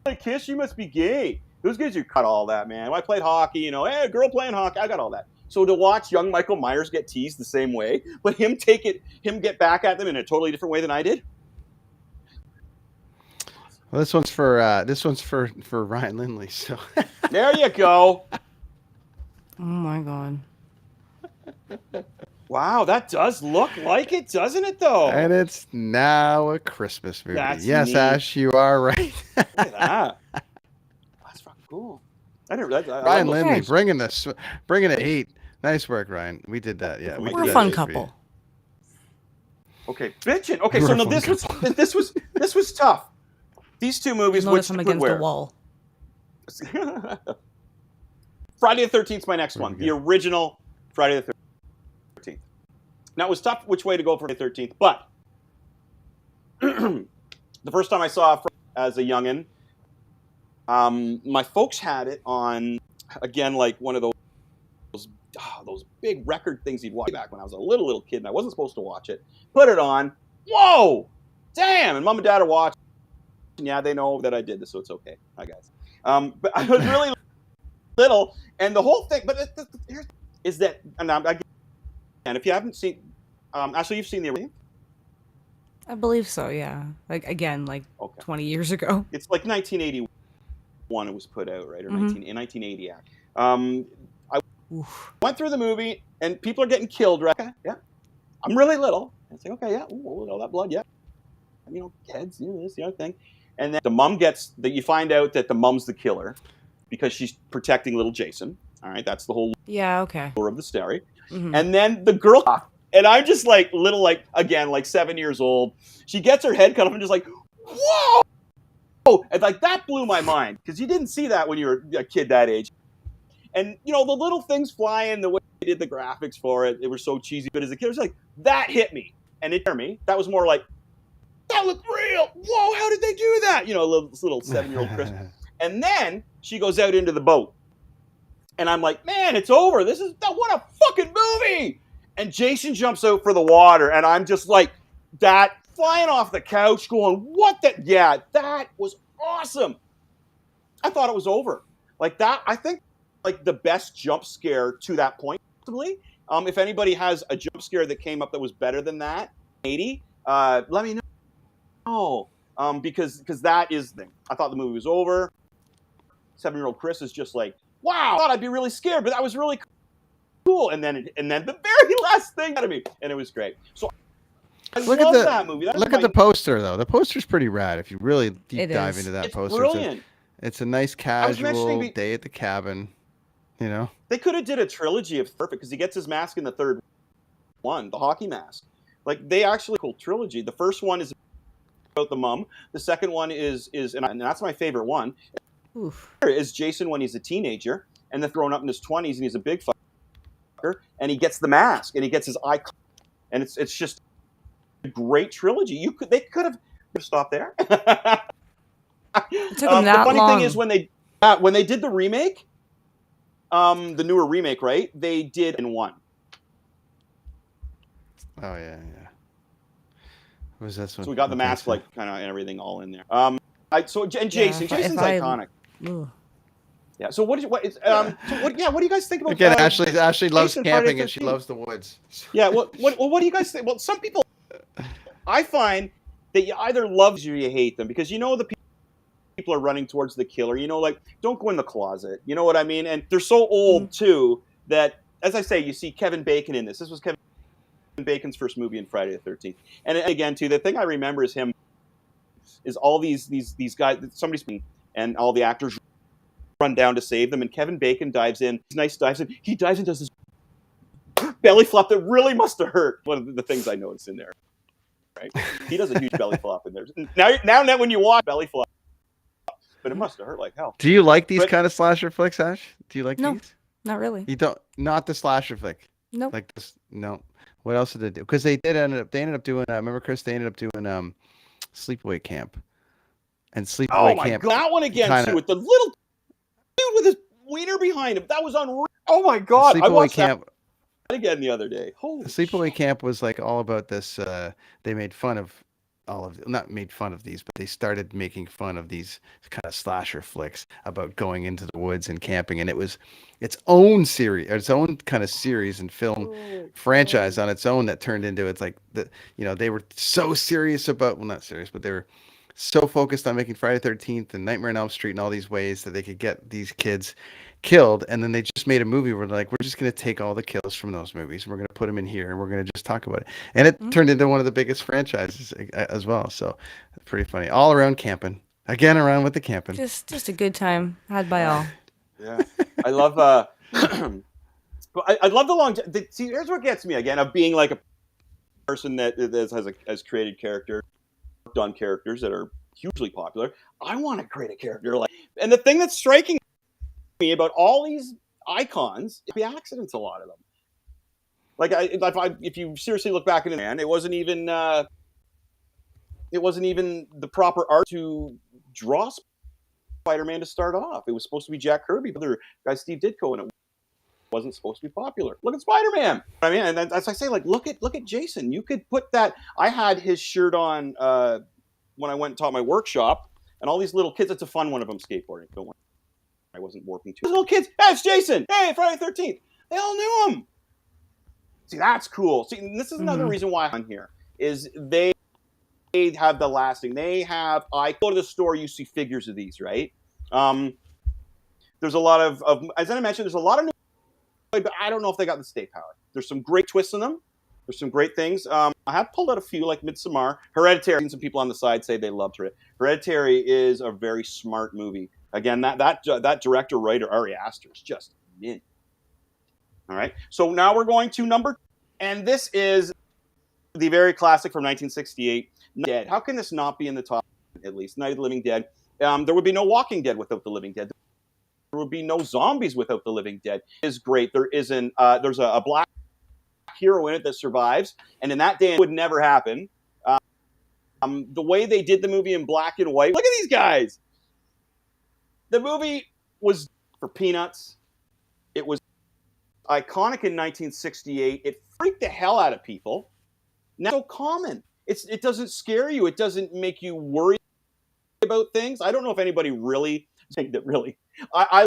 Speaker 8: like kiss, you must be gay. Those guys who cut all that, man. When I played hockey, hey, a girl playing hockey, I got all that. So to watch young Michael Myers get teased the same way, but him get back at them in a totally different way than I did.
Speaker 10: Well, this one's for Ryan Lindley. So
Speaker 8: there you go.
Speaker 9: Oh my God.
Speaker 8: Wow, that does look like it, doesn't it, though?
Speaker 10: And it's now a Christmas movie.
Speaker 8: That's
Speaker 10: yes,
Speaker 8: neat.
Speaker 10: Ash, you are right.
Speaker 8: Look at that. That's fucking cool.
Speaker 10: Ryan Lindley bringing the heat. Nice work, Ryan. We did that. Yeah,
Speaker 9: we're a fun couple.
Speaker 8: Okay, bitchin'. Okay, so no, this was tough. These two movies,
Speaker 9: notice I'm against the wall.
Speaker 8: Friday the 13th is my next one. The original Friday the 13th. Now, it was tough which way to go for the 13th, but the first time I saw it as a youngin', my folks had it on, again, like one of those big record things you'd watch back when I was a little kid, and I wasn't supposed to watch it. Put it on. Whoa! Damn! And Mom and Dad are watching. Yeah, they know that I did this, so it's okay. Hi, guys. But I was really little, and the whole thing, but is that, and if you haven't seen, Ashley, you've seen the original?
Speaker 9: I believe so, yeah. Like, again, 20 years ago.
Speaker 8: It's like 1981 it was put out, right? Or 1980, I went through the movie, and people are getting killed, right? Yeah. I'm really little. It's like, okay, yeah, all that blood, yeah. Heads, this, the other thing. And then the mom you find out that the mom's the killer. because she's protecting little Jason. All right, that's the whole
Speaker 9: Yeah, okay.
Speaker 8: lure of the story.
Speaker 9: Mhm.
Speaker 8: And then the girl, and I'm just like little, like again, like 7 years old. She gets her head cut off and just like, whoa! And like that blew my mind because you didn't see that when you were a kid that age. And you know the little things flying, the way they did the graphics for it, it was so cheesy. But as a kid, it was like that hit me, and it hit me. That was more like that looked real. Whoa! How did they do that? You know, this little 7-year-old Chris. And then she goes out into the boat, and I'm like, man, it's over. What a fucking movie! And Jason jumps out for the water, and I'm just like that. Flying off the couch going, what the? Yeah, that was awesome. I thought it was over. Like that, I think, like the best jump scare to that point, possibly. If anybody has a jump scare that came up that was better than that, 80, let me know. Because that is the thing. I thought the movie was over. 7-year-old Chris is just like, wow, I thought I'd be really scared, but that was really cool. And then the very last thing out of me, and it was great. So I love that movie.
Speaker 10: Look at the poster, though. The poster's pretty rad. If you really deep dive into that
Speaker 8: it's
Speaker 10: poster,
Speaker 8: brilliant.
Speaker 10: It's a nice casual day at the cabin. You know,
Speaker 8: they could have did a trilogy of perfect because he gets his mask in the third one, the hockey mask. Like they actually cool trilogy. The first one is about the mom. The second one is and that's my favorite one.
Speaker 9: Oof.
Speaker 8: Is Jason when he's a teenager and then grown up in his 20s and he's a big fucker and he gets the mask and he gets his eye, and it's just a great trilogy. They could have stopped there.
Speaker 9: It took them that
Speaker 8: the funny
Speaker 9: long.
Speaker 8: thing is when they did the remake, the newer remake, right? They did in one.
Speaker 10: Oh yeah. What was this one?
Speaker 8: So we got the mask, like kind of and everything all in there. And Jason's iconic.
Speaker 9: Ugh.
Speaker 8: Yeah. So what do you guys think about?
Speaker 10: Again, Ashley loves
Speaker 8: Jason
Speaker 10: camping
Speaker 8: Friday
Speaker 10: and she loves the woods.
Speaker 8: Yeah. What do you guys think? Well, some people, I find that you either love or you hate them because you know the people are running towards the killer. You know, like don't go in the closet. You know what I mean? And they're so old too that, as I say, you see Kevin Bacon in this. This was Kevin Bacon's first movie in Friday the 13th. And again, too, the thing I remember is all these guys. Somebody's and all the actors run down to save them, and Kevin Bacon dives in. He's nice, dives in. He dives in, does this belly flop that really must have hurt. One of the things I noticed in there. Right? He does a huge belly flop in there. Now when you watch belly flop, but it must have hurt like hell.
Speaker 10: Do you like these kind of slasher flicks, Ash? Do you like these?
Speaker 9: Not really.
Speaker 10: You don't. Not the slasher flick.
Speaker 9: Nope.
Speaker 10: Like this. No. What else did they do? Because they ended up doing. Remember, Chris? They ended up doing Sleepaway Camp. And Sleepaway Camp.
Speaker 8: God, that one again too, with the little dude with his wiener behind him. That was unreal. Oh my God! I watched that again the other day. Holy
Speaker 10: Sleepaway Camp was like all about this. They made fun of not made fun of these, but they started making fun of these kind of slasher flicks about going into the woods and camping, and it was its own series, its own kind of series and film franchise on its own that turned into they were so serious about not serious, but they were so focused on making Friday the 13th and Nightmare on Elm Street and all these ways that they could get these kids killed, and then they just made a movie where they're like, we're just going to take all the kills from those movies and we're going to put them in here and we're going to just talk about it, and it turned into one of the biggest franchises as well. So pretty funny, all around camping again, around with the camping,
Speaker 9: just a good time had by all.
Speaker 8: Yeah, I love I love the long see, here's what gets me again, of being like a person that has created characters, done characters that are hugely popular. I want to create a character like, and the thing that's striking me about all these icons, the accidents, a lot of them. Like if you seriously look back in the man, it wasn't even the proper art to draw Spider-Man to start off. It was supposed to be Jack Kirby, but the other guy Steve Ditko, and it wasn't supposed to be popular. Look at Spider-Man. I mean, and as I say, like look at Jason. You could put that. I had his shirt on when I went and taught my workshop, and all these little kids. It's a fun one of them skateboarding. Don't worry. I wasn't warping too. Little kids, hey, it's Jason. Hey, Friday the 13th. They all knew him. See, that's cool. See, this is another reason why I'm here. Is they have the lasting. I go to the store, you see figures of these, right? There's a lot of as I mentioned, there's a lot of new, but I don't know if they got the stay power. There's some great twists in them. There's some great things. I have pulled out a few, like Midsommar. Hereditary. Some people on the side say they loved it. Hereditary is a very smart movie. Again, that director writer Ari Aster is just mint. All right, so now we're going to number, and this is the very classic from 1968. Dead. How can this not be in the top? At least Night of the Living Dead. There would be no Walking Dead without the Living Dead. There would be no zombies without the Living Dead. It is great. There isn't. There's a black hero in it that survives, and in that day it would never happen. The way they did the movie in black and white. Look at these guys. The movie was for peanuts. It was iconic in 1968. It freaked the hell out of people. Now it's so common. It doesn't scare you. It doesn't make you worry about things. I don't know if anybody really think that really. I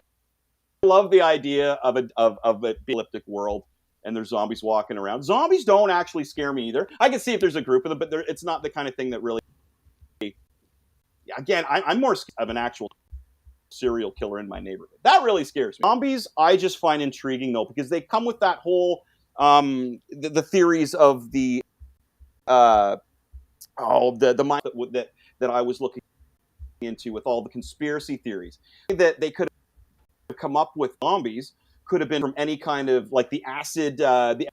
Speaker 8: love the idea of a apocalyptic world and there's zombies walking around. Zombies don't actually scare me either. I can see if there's a group of them, but it's not the kind of thing that really. Again, I'm more scared of an actual serial killer in my neighborhood. That really scares me. Zombies, I just find intriguing though, because they come with that whole the theories of the mind that I was looking into with all the conspiracy theories that they could have come up with. Zombies could have been from any kind of like the acid, the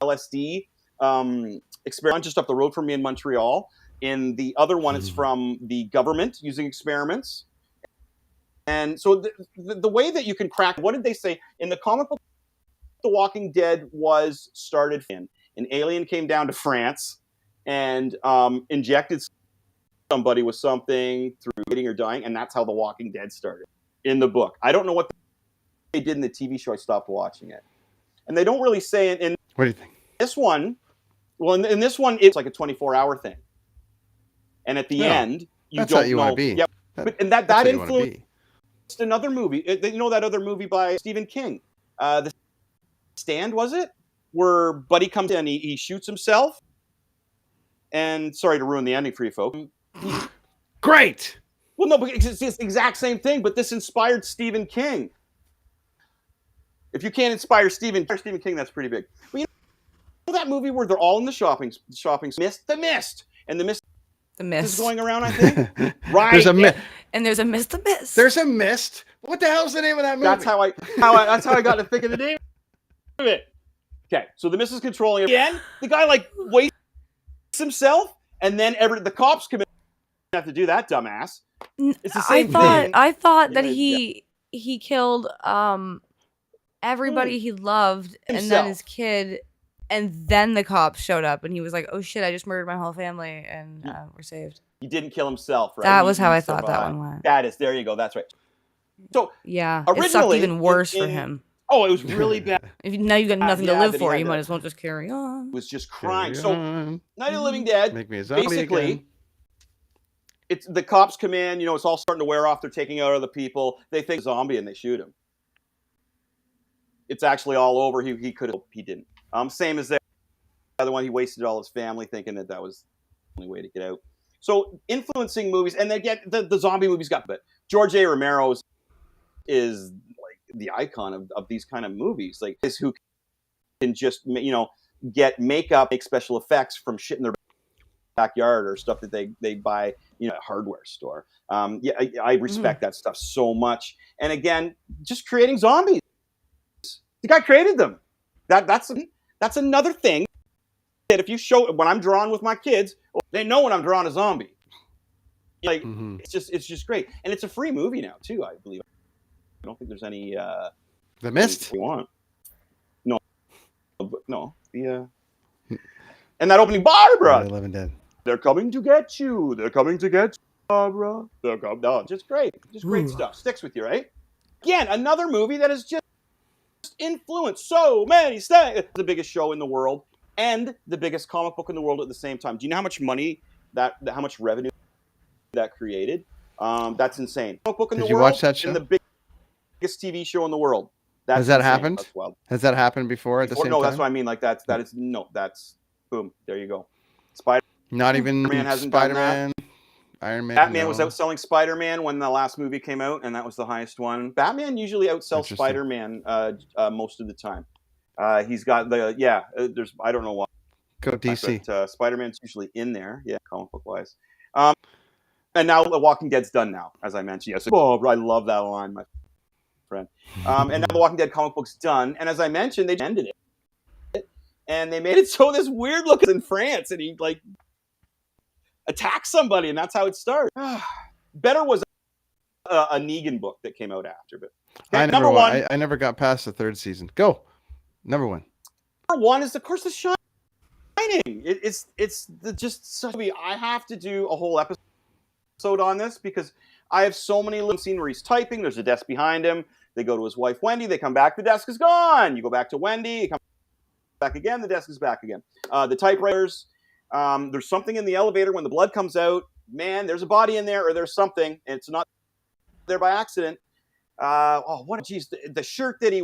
Speaker 8: LSD experiment just up the road from me in Montreal. In the other one, it's from the government using experiments. And so the way that you can crack, what did they say? In the comic book, The Walking Dead was started in. An alien came down to France and injected somebody with something through eating or dying, and that's how The Walking Dead started in the book. I don't know what they did in the TV show. I stopped watching it. And they don't really say in
Speaker 10: what do you think?
Speaker 8: This one, well, in this one, it's like a 24-hour thing. And at the end, you don't know.
Speaker 10: Want to be.
Speaker 8: Yeah, but that influenced another movie. You know that other movie by Stephen King, The Stand, was it? Where Buddy comes in and he shoots himself. And sorry to ruin the ending for you folks.
Speaker 10: Great.
Speaker 8: Well, no, but it's the exact same thing, but this inspired Stephen King. If you can't inspire Stephen King, that's pretty big. Well, you know that movie where they're all in the shopping mist, the mist, and the mist is going around, I think. Right.
Speaker 10: There's a mist.
Speaker 9: And there's a mist.
Speaker 10: There's a mist. What the hell's the name of that movie?
Speaker 8: That's how I got to think of the name of it. Okay, so the mist is controlling it. Again, the guy like wastes himself, and then the cops come in and have to do that, dumbass. It's the same thing.
Speaker 9: I thought that he killed everybody he loved,
Speaker 8: Himself.
Speaker 9: and then his kid, and then the cops showed up, and he was like, "Oh shit! I just murdered my whole family, and we're saved."
Speaker 8: He didn't kill himself, right?
Speaker 9: That was how I thought that one went.
Speaker 8: There you go. That's right. So
Speaker 9: yeah,
Speaker 8: originally,
Speaker 9: it sucked even worse for him.
Speaker 8: Oh, it was really bad.
Speaker 9: Now you got nothing to live for. You might as well just carry on.
Speaker 8: It was just crying. So, Night of the Living Dead,
Speaker 10: make me a zombie
Speaker 8: basically,
Speaker 10: again.
Speaker 8: It's the cops come in. You know, it's all starting to wear off. They're taking out other people. They think zombie and they shoot him. It's actually all over. He could have. He didn't. Same as the other one. He wasted all his family thinking that was the only way to get out. So influencing movies, and again, the zombie movies got. But George A. Romero is like the icon of these kind of movies. Like this, who can just get makeup, make special effects from shit in their backyard or stuff that they buy at a hardware store. I respect that stuff so much. And again, just creating zombies. The guy created them. That's another thing that if you show when I'm drawing with my kids, they know when I'm drawing a zombie. Like it's just great, and it's a free movie now too. I believe. I don't think there's any.
Speaker 10: The Mist.
Speaker 8: You want? No. And that opening, Barbara.
Speaker 10: Living Dead.
Speaker 8: They're coming to get you. They're coming to get you, Barbara. No, just great. Just great stuff. Sticks with you, right? Again, another movie that has just influenced so many things. It's the biggest show in the world and the biggest comic book in the world at the same time. Do you know how much money how much revenue that created? That's insane. Comic book in the world.
Speaker 10: Did you watch that show?
Speaker 8: And the biggest TV show in the world.
Speaker 10: Has that
Speaker 8: insane.
Speaker 10: happened?
Speaker 8: That's wild.
Speaker 10: Has that happened before at the same time?
Speaker 8: No, that's what I mean. Like that's boom. There you go.
Speaker 10: Not even
Speaker 8: Spider-Man hasn't done
Speaker 10: Spider-Man, Iron Man.
Speaker 8: Batman was outselling Spider-Man when the last movie came out, and that was the highest one. Batman usually outsells Spider-Man most of the time. He's got there's I don't know why.
Speaker 10: Go DC.
Speaker 8: But, Spider-Man's usually in there, comic book wise. And now The Walking Dead's done now, as I mentioned. Yes. Oh, I love that line, my friend. And now The Walking Dead comic book's done. And as I mentioned, they ended it. And they made it so this weird look in France, and he like attacks somebody, and that's how it starts. Better was a Negan book that came out after. But okay, number one,
Speaker 10: I never got past the third season. Go. Number one.
Speaker 8: Number one is, of course, The Shining. It's just such a movie. I have to do a whole episode on this because I have so many little scenes where he's typing. There's a desk behind him. They go to his wife, Wendy. They come back. The desk is gone. You go back to Wendy. You come back again. The desk is back again. The typewriters. There's something in the elevator when the blood comes out. Man, there's a body in there, or there's something, and it's not there by accident. The shirt that he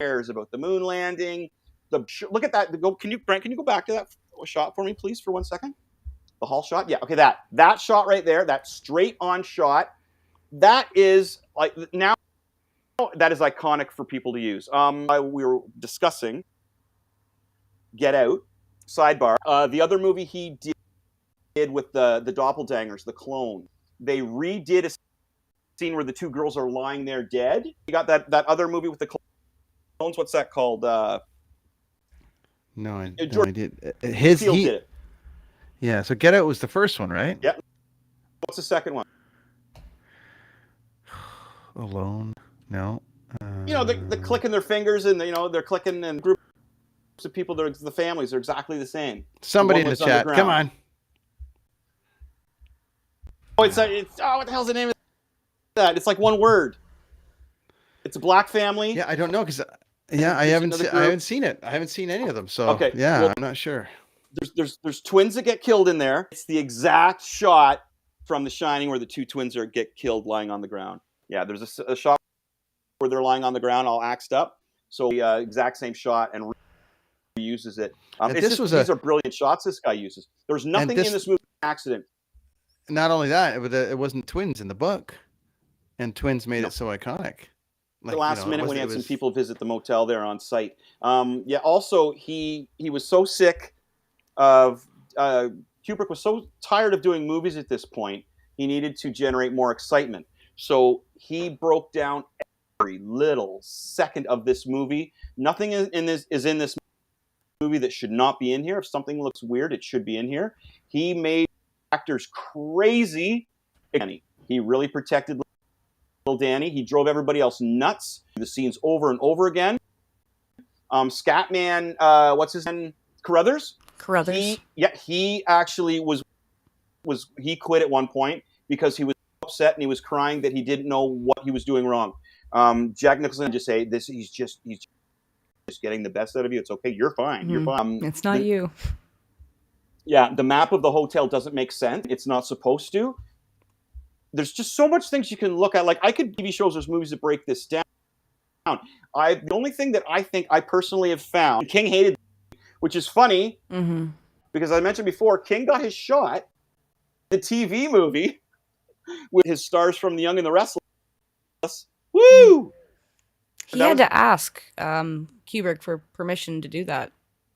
Speaker 8: wears about the moon landing. Look at that. Brent, can you go back to that shot for me, please, for 1 second? The hall shot? Yeah, okay, that shot right there, that straight on shot, that is like now that is iconic for people to use. We were discussing Get Out, sidebar. The other movie he did with the doppelgangers, the clone, they redid a scene where the two girls are lying there dead. You got that other movie with the clones. What's that called?
Speaker 10: No, I did.
Speaker 8: Field did it.
Speaker 10: Yeah, so Get Out was the first one, right?
Speaker 8: Yeah. What's the second one?
Speaker 10: Alone? No.
Speaker 8: The clicking their fingers, and they're clicking, and groups of people. The families are exactly the same.
Speaker 10: Somebody in the chat, come on.
Speaker 8: Oh, what the hell's the name of that? It's like one word. It's a black family.
Speaker 10: Yeah, I don't know because I haven't seen it. I haven't seen any of them. So okay, well, I'm not sure.
Speaker 8: There's twins that get killed in there. It's the exact shot from The Shining where the two twins get killed lying on the ground. Yeah, there's a shot where they're lying on the ground all axed up. So the exact same shot, and reuses it. These are brilliant shots this guy uses. There's nothing in this movie accident.
Speaker 10: Not only that, it wasn't twins in the book, and twins made it so iconic.
Speaker 8: The last minute when he had some people visit the motel there on site. Also, he was so sick of Kubrick was so tired of doing movies at this point, he needed to generate more excitement. So he broke down every little second of this movie. Nothing is in this movie that should not be in here. If something looks weird, it should be in here. He made actors crazy. He really protected little Danny. He drove everybody else nuts. The scenes over and over again. Scatman, what's his name? Carruthers. He actually he quit at one point because he was upset and he was crying that he didn't know what he was doing wrong. Jack Nicholson just say this. He's just getting the best out of you. It's okay. You're fine. Mm-hmm. You're fine.
Speaker 9: It's not you.
Speaker 8: Yeah, the map of the hotel doesn't make sense. It's not supposed to. There's just so much things you can look at. Like I could TV shows, there's movies that break this down. The only thing that I think I personally have found, King hated, which is funny because I mentioned before, King got his shot, the TV movie with his stars from The Young and the Restless. Woo!
Speaker 9: He had to ask Kubrick for permission to do that.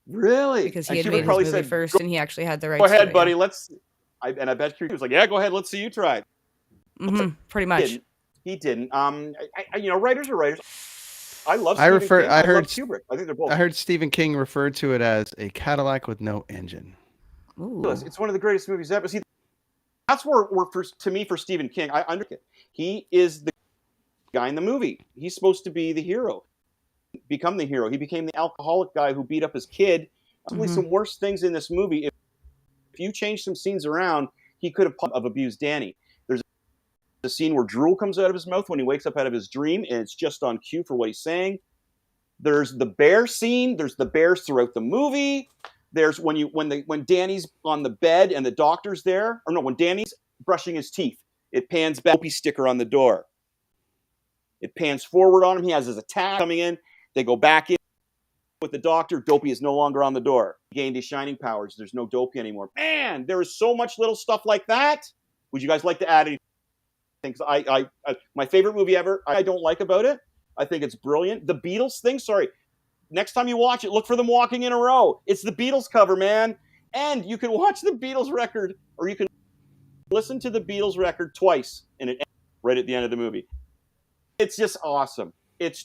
Speaker 8: Really?
Speaker 9: Because he had made his movie first, and he actually had the rights.
Speaker 8: Go ahead,
Speaker 9: to it,
Speaker 8: buddy.
Speaker 9: Yeah.
Speaker 8: I bet Kubrick was like, "Yeah, go ahead. Let's see you try it."
Speaker 9: Pretty much.
Speaker 8: He didn't. Writers are writers. I love. I love Kubrick. I think they're both.
Speaker 10: I heard Stephen King referred to it as a Cadillac with no engine.
Speaker 9: Ooh.
Speaker 8: It's one of the greatest movies ever. See, that's where for Stephen King, I understand. He is the guy in the movie. He's supposed to be the hero. Become the hero. He became the alcoholic guy who beat up his kid. Probably some worse things in this movie. If you change some scenes around, he could have abused Danny. There's a scene where drool comes out of his mouth when he wakes up out of his dream, and it's just on cue for what he's saying. There's the bear scene. There's the bears throughout the movie. There's when Danny's on the bed and the doctor's there, or no, when Danny's brushing his teeth, it pans back. Dopey sticker on the door. It pans forward on him. He has his attack coming in. They go back in with the doctor. Dopey is no longer on the door. He gained his shining powers. There's no Dopey anymore. Man, there is so much little stuff like that. Would you guys like to add anything? My favorite movie ever. I don't like about it. I think it's brilliant. The Beatles thing. Sorry. Next time you watch it, look for them walking in a row. It's the Beatles cover, man. And you can watch the Beatles record, or you can listen to the Beatles record twice, and it ends right at the end of the movie. It's just awesome. It's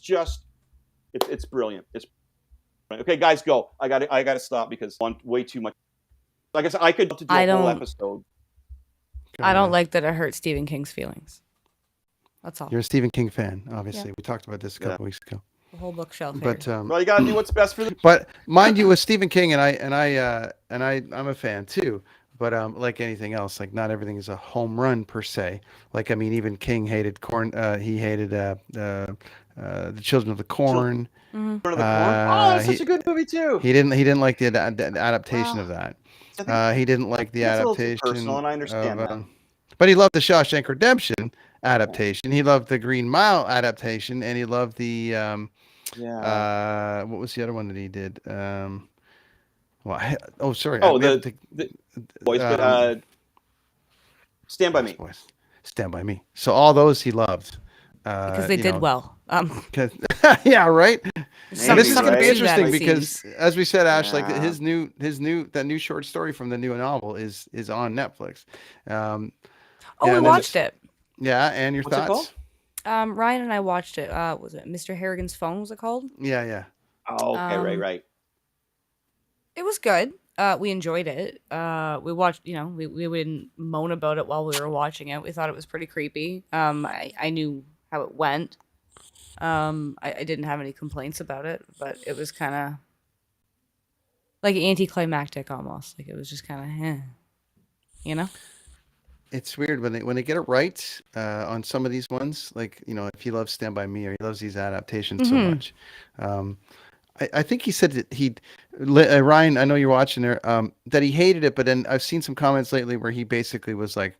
Speaker 8: brilliant. It's okay, guys, go. I got to stop because I'm way too much. Like I said, I could do a whole episode.
Speaker 9: I don't like that it hurt Stephen King's feelings. That's all.
Speaker 10: You're a Stephen King fan, obviously. Yeah. We talked about this a couple weeks ago.
Speaker 9: The whole bookshelf.
Speaker 10: But
Speaker 8: well, you gotta do what's best for the.
Speaker 10: But mind you, with Stephen King, I'm a fan too. But like anything else, like not everything is a home run per se. Like I mean, even King hated corn. He hated the Children of the Corn.
Speaker 8: Children of the Corn. Oh, that's such a good movie too.
Speaker 10: He didn't like the adaptation of that. He didn't like the adaptation.
Speaker 8: Personal, and I understand that.
Speaker 10: But he loved the Shawshank Redemption adaptation. He loved the Green Mile adaptation, and he loved the what was the other one that he did? The
Speaker 8: boys. Stand by Me.
Speaker 10: Boys. Stand by Me. So all those he loved.
Speaker 9: Because they did well.
Speaker 10: Yeah, right. And this is going to be interesting
Speaker 9: that
Speaker 10: because, as we said, Ash, like that new short story from the new novel is on Netflix.
Speaker 9: We watched it.
Speaker 10: Yeah, and your thoughts?
Speaker 9: Ryan and I watched it. Was it Mr. Harrigan's Phone? Was it called?
Speaker 10: Yeah.
Speaker 8: Oh, okay, right.
Speaker 9: It was good. We enjoyed it. We watched. We didn't moan about it while we were watching it. We thought it was pretty creepy. I knew how it went. I didn't have any complaints about it, but it was kind of like anticlimactic almost. Like it was just kind of,
Speaker 10: It's weird when they get it right on some of these ones. Like if he loves Stand by Me or he loves these adaptations so much. I think he said that Ryan. I know you're watching there. That he hated it, but then I've seen some comments lately where he basically was like,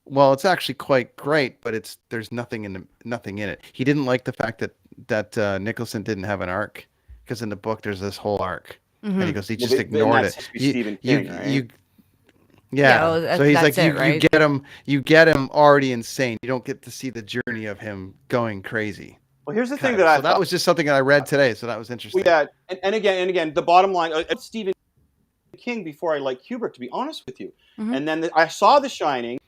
Speaker 10: well, it's actually quite great, but there's nothing in it. He didn't like the fact that Nicholson didn't have an arc, because in the book there's this whole arc, and he goes, he just ignored it.
Speaker 8: Stephen King, right?
Speaker 10: So he's like,
Speaker 9: right?
Speaker 10: you get him already insane. You don't get to see the journey of him going crazy.
Speaker 8: Well, here's the thing
Speaker 10: that was just something that I read today, so that was interesting.
Speaker 8: Yeah, and again, the bottom line, Stephen King before I liked Kubrick, to be honest with you, and then I saw The Shining.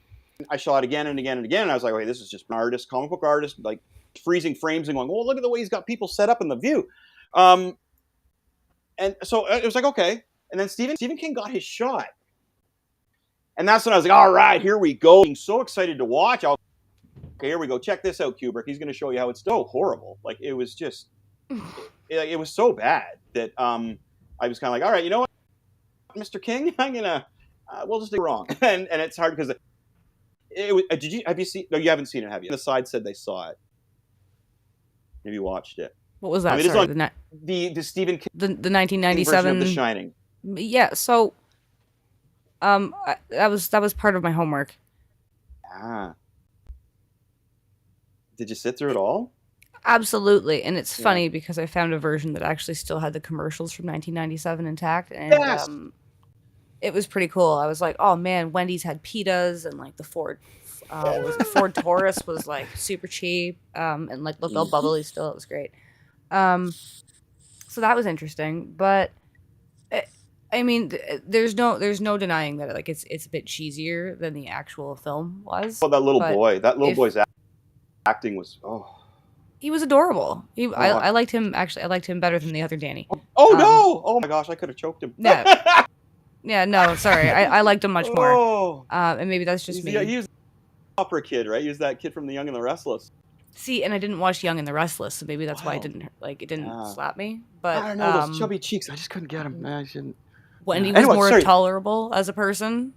Speaker 8: I saw it again and again and again, and I was like, okay, this is just an artist, comic book artist, like freezing frames and going, oh, look at the way he's got people set up in the view. And so it was like, okay. And then Stephen King got his shot. And that's when I was like, all right, here we go. Being so excited to watch. Okay, here we go. Check this out, Kubrick. He's going to show you how it's so horrible. Like, it was just, it was so bad that I was kind of like, all right, you know what, Mr. King, I'm going to, we'll just do it wrong. And it's hard because have you seen? No, you haven't seen it, have you? The side said they saw it. Have you watched it?
Speaker 9: What was that?
Speaker 8: I mean,
Speaker 9: Sorry,
Speaker 8: the Stephen King,
Speaker 9: the 1997
Speaker 8: version of The Shining.
Speaker 9: Yeah. So, that was part of my homework.
Speaker 8: Did you sit through it all?
Speaker 9: Absolutely, and it's funny because I found a version that actually still had the commercials from 1997 intact, and it was pretty cool. I was like, oh man, Wendy's had pitas, and like the Ford Taurus was like super cheap, and like looked all bubbly still. It was great. So that was interesting, but I mean, there's no denying that like it's a bit cheesier than the actual film was.
Speaker 8: Well, that little boy's acting was
Speaker 9: he was adorable. I liked him actually. I liked him better than the other Danny.
Speaker 8: Oh no! Oh my gosh, I could have choked him.
Speaker 9: Yeah, no, sorry. I liked him much more. And maybe that's just me.
Speaker 8: Yeah, he was the opera kid, right? He was that kid from The Young and the Restless.
Speaker 9: See, and I didn't watch Young and the Restless, so maybe that's why it didn't slap me. But
Speaker 8: I don't know, those chubby cheeks. I just couldn't get him. I shouldn't.
Speaker 9: Wendy was more tolerable as a person.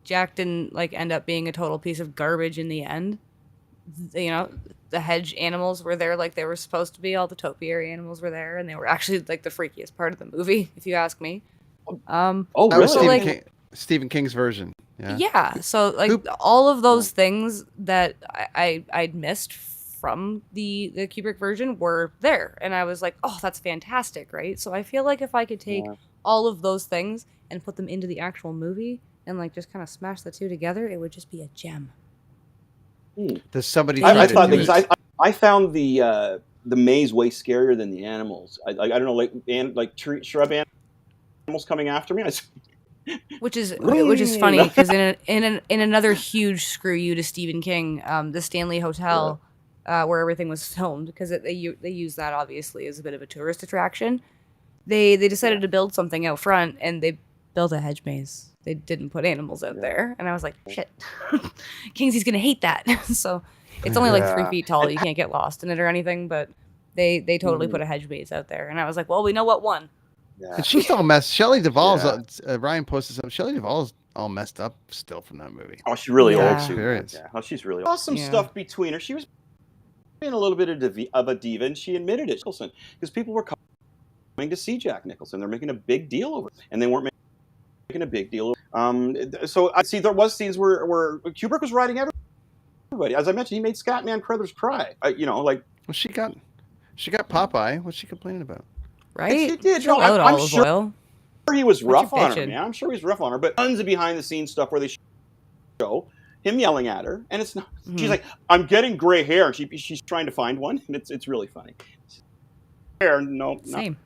Speaker 9: Jack didn't like end up being a total piece of garbage in the end. The hedge animals were there like they were supposed to be. All the topiary animals were there, and they were actually like the freakiest part of the movie, if you ask me.
Speaker 10: That was Stephen King's version.
Speaker 9: Yeah. So like all of those things that I'd missed from the Kubrick version were there, and I was like, oh, that's fantastic, right? So I feel like if I could take all of those things and put them into the actual movie and like just kind of smash the two together, it would just be a gem.
Speaker 10: Does somebody?
Speaker 8: I found the maze way scarier than the animals. I don't know, like shrub animals coming after me.
Speaker 9: Which is funny because in another huge screw you to Stephen King, the Stanley Hotel, where everything was filmed, because they use that obviously as a bit of a tourist attraction. They decided to build something out front, and they built a hedge maze. They didn't put animals out there, and I was like, shit, Kingsley's gonna hate that. So it's only like 3 feet tall. You can't get lost in it or anything, but they totally put a hedge maze out there, and I was like, well, we know what won.
Speaker 10: Yeah. And she's all messed. Shelley Duvall's. Ryan posted something. Shelley Duvall's all messed up still from that movie.
Speaker 8: Oh, she's really old.
Speaker 10: Experience.
Speaker 8: Oh, she's really old. Some stuff between her. She was being a little bit of a diva, and she admitted it. Because people were coming to see Jack Nicholson. They're making a big deal over it, and they weren't making a big deal. So I see there was scenes where Kubrick was writing everybody. As I mentioned, he made Scatman Crothers cry. Well,
Speaker 10: she got Popeye. What's she complaining about?
Speaker 9: Right?
Speaker 8: She did.
Speaker 9: No, I'm sure
Speaker 8: he was rough on her, man. I'm sure he's rough on her. But tons of behind-the-scenes stuff where they show him yelling at her, and it's not. Mm-hmm. She's like, "I'm getting gray hair." She's trying to find one, and it's really funny. Hair, no,
Speaker 9: same.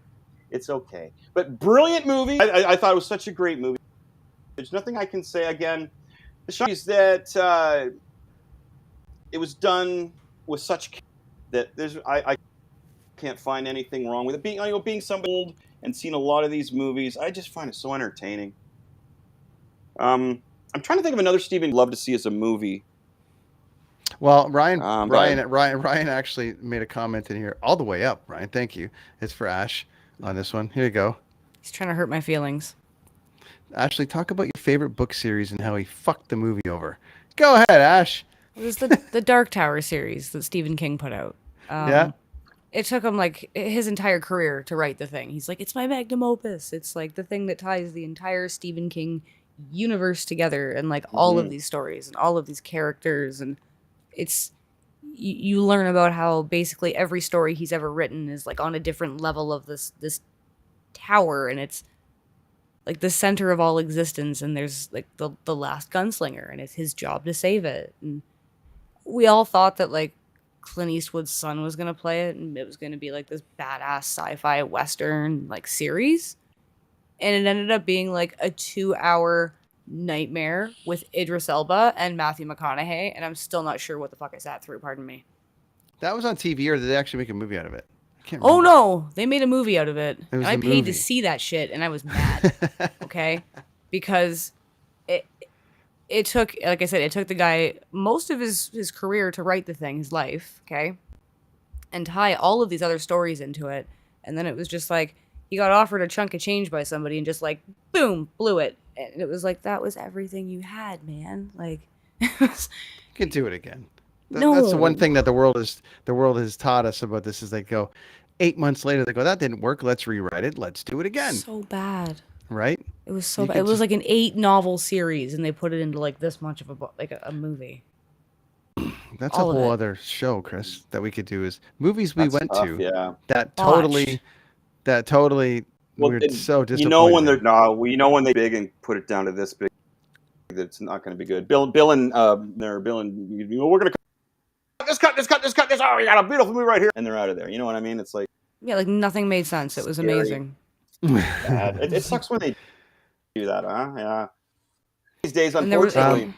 Speaker 8: It's okay, but brilliant movie. I thought it was such a great movie. There's nothing I can say again. The shock is that it was done with such care that I can't find anything wrong with it. Being somebody old and seeing a lot of these movies, I just find it so entertaining. I'm trying to think of another Stephen I'd love to see as a movie.
Speaker 10: Well, Ryan actually made a comment in here all the way up. Ryan, thank you. It's for Ash on this one. Here you go.
Speaker 9: He's trying to hurt my feelings.
Speaker 10: Ashley, talk about your favorite book series and how he fucked the movie over. Go ahead, Ash.
Speaker 9: It was the Dark Tower series that Stephen King put out.
Speaker 10: Yeah.
Speaker 9: It took him like his entire career to write the thing. He's like, it's my magnum opus. It's like the thing that ties the entire Stephen King universe together, and like all of these stories and all of these characters, and it's you learn about how basically every story he's ever written is like on a different level of this tower, and it's like the center of all existence, and there's like the last gunslinger, and it's his job to save it. And we all thought that like Clint Eastwood's son was gonna play it, and it was gonna be like this badass sci-fi western like series, and it ended up being like a 2-hour nightmare with Idris Elba and Matthew McConaughey, and I'm still not sure what the fuck I sat through. Pardon me.
Speaker 10: That was on TV, or did they actually make a movie out of it? I can't remember.
Speaker 9: Oh no, they made a movie out of it. And I paid
Speaker 10: movie
Speaker 9: to see that shit, and I was mad. Okay, because it took, like I said, it took the guy most of his career to write the thing, his life, okay, and tie all of these other stories into it. And then it was just like, he got offered a chunk of change by somebody and just like, boom, blew it. And it was like, that was everything you had, man. Like,
Speaker 10: you can do it again.
Speaker 9: No.
Speaker 10: That's the one thing that the world has taught us about this, is they go 8 months later, they go, that didn't work. Let's rewrite it. Let's do it again.
Speaker 9: So bad.
Speaker 10: Right?
Speaker 9: It was so bad. It was like an 8-novel series, and they put it into like this much of a movie.
Speaker 10: That's a whole other show, Chris, that we could do, is movies we went to.
Speaker 8: Yeah.
Speaker 10: That totally we're so disappointed.
Speaker 8: You know when when they big and put it down to this big, that it's not going to be good. Bill and we're going to cut this. Oh, we got a beautiful movie right here, and they're out of there. You know what I mean? It's like,
Speaker 9: yeah, like nothing made sense. It was amazing.
Speaker 8: It sucks when they do that, huh? Yeah. These days, unfortunately.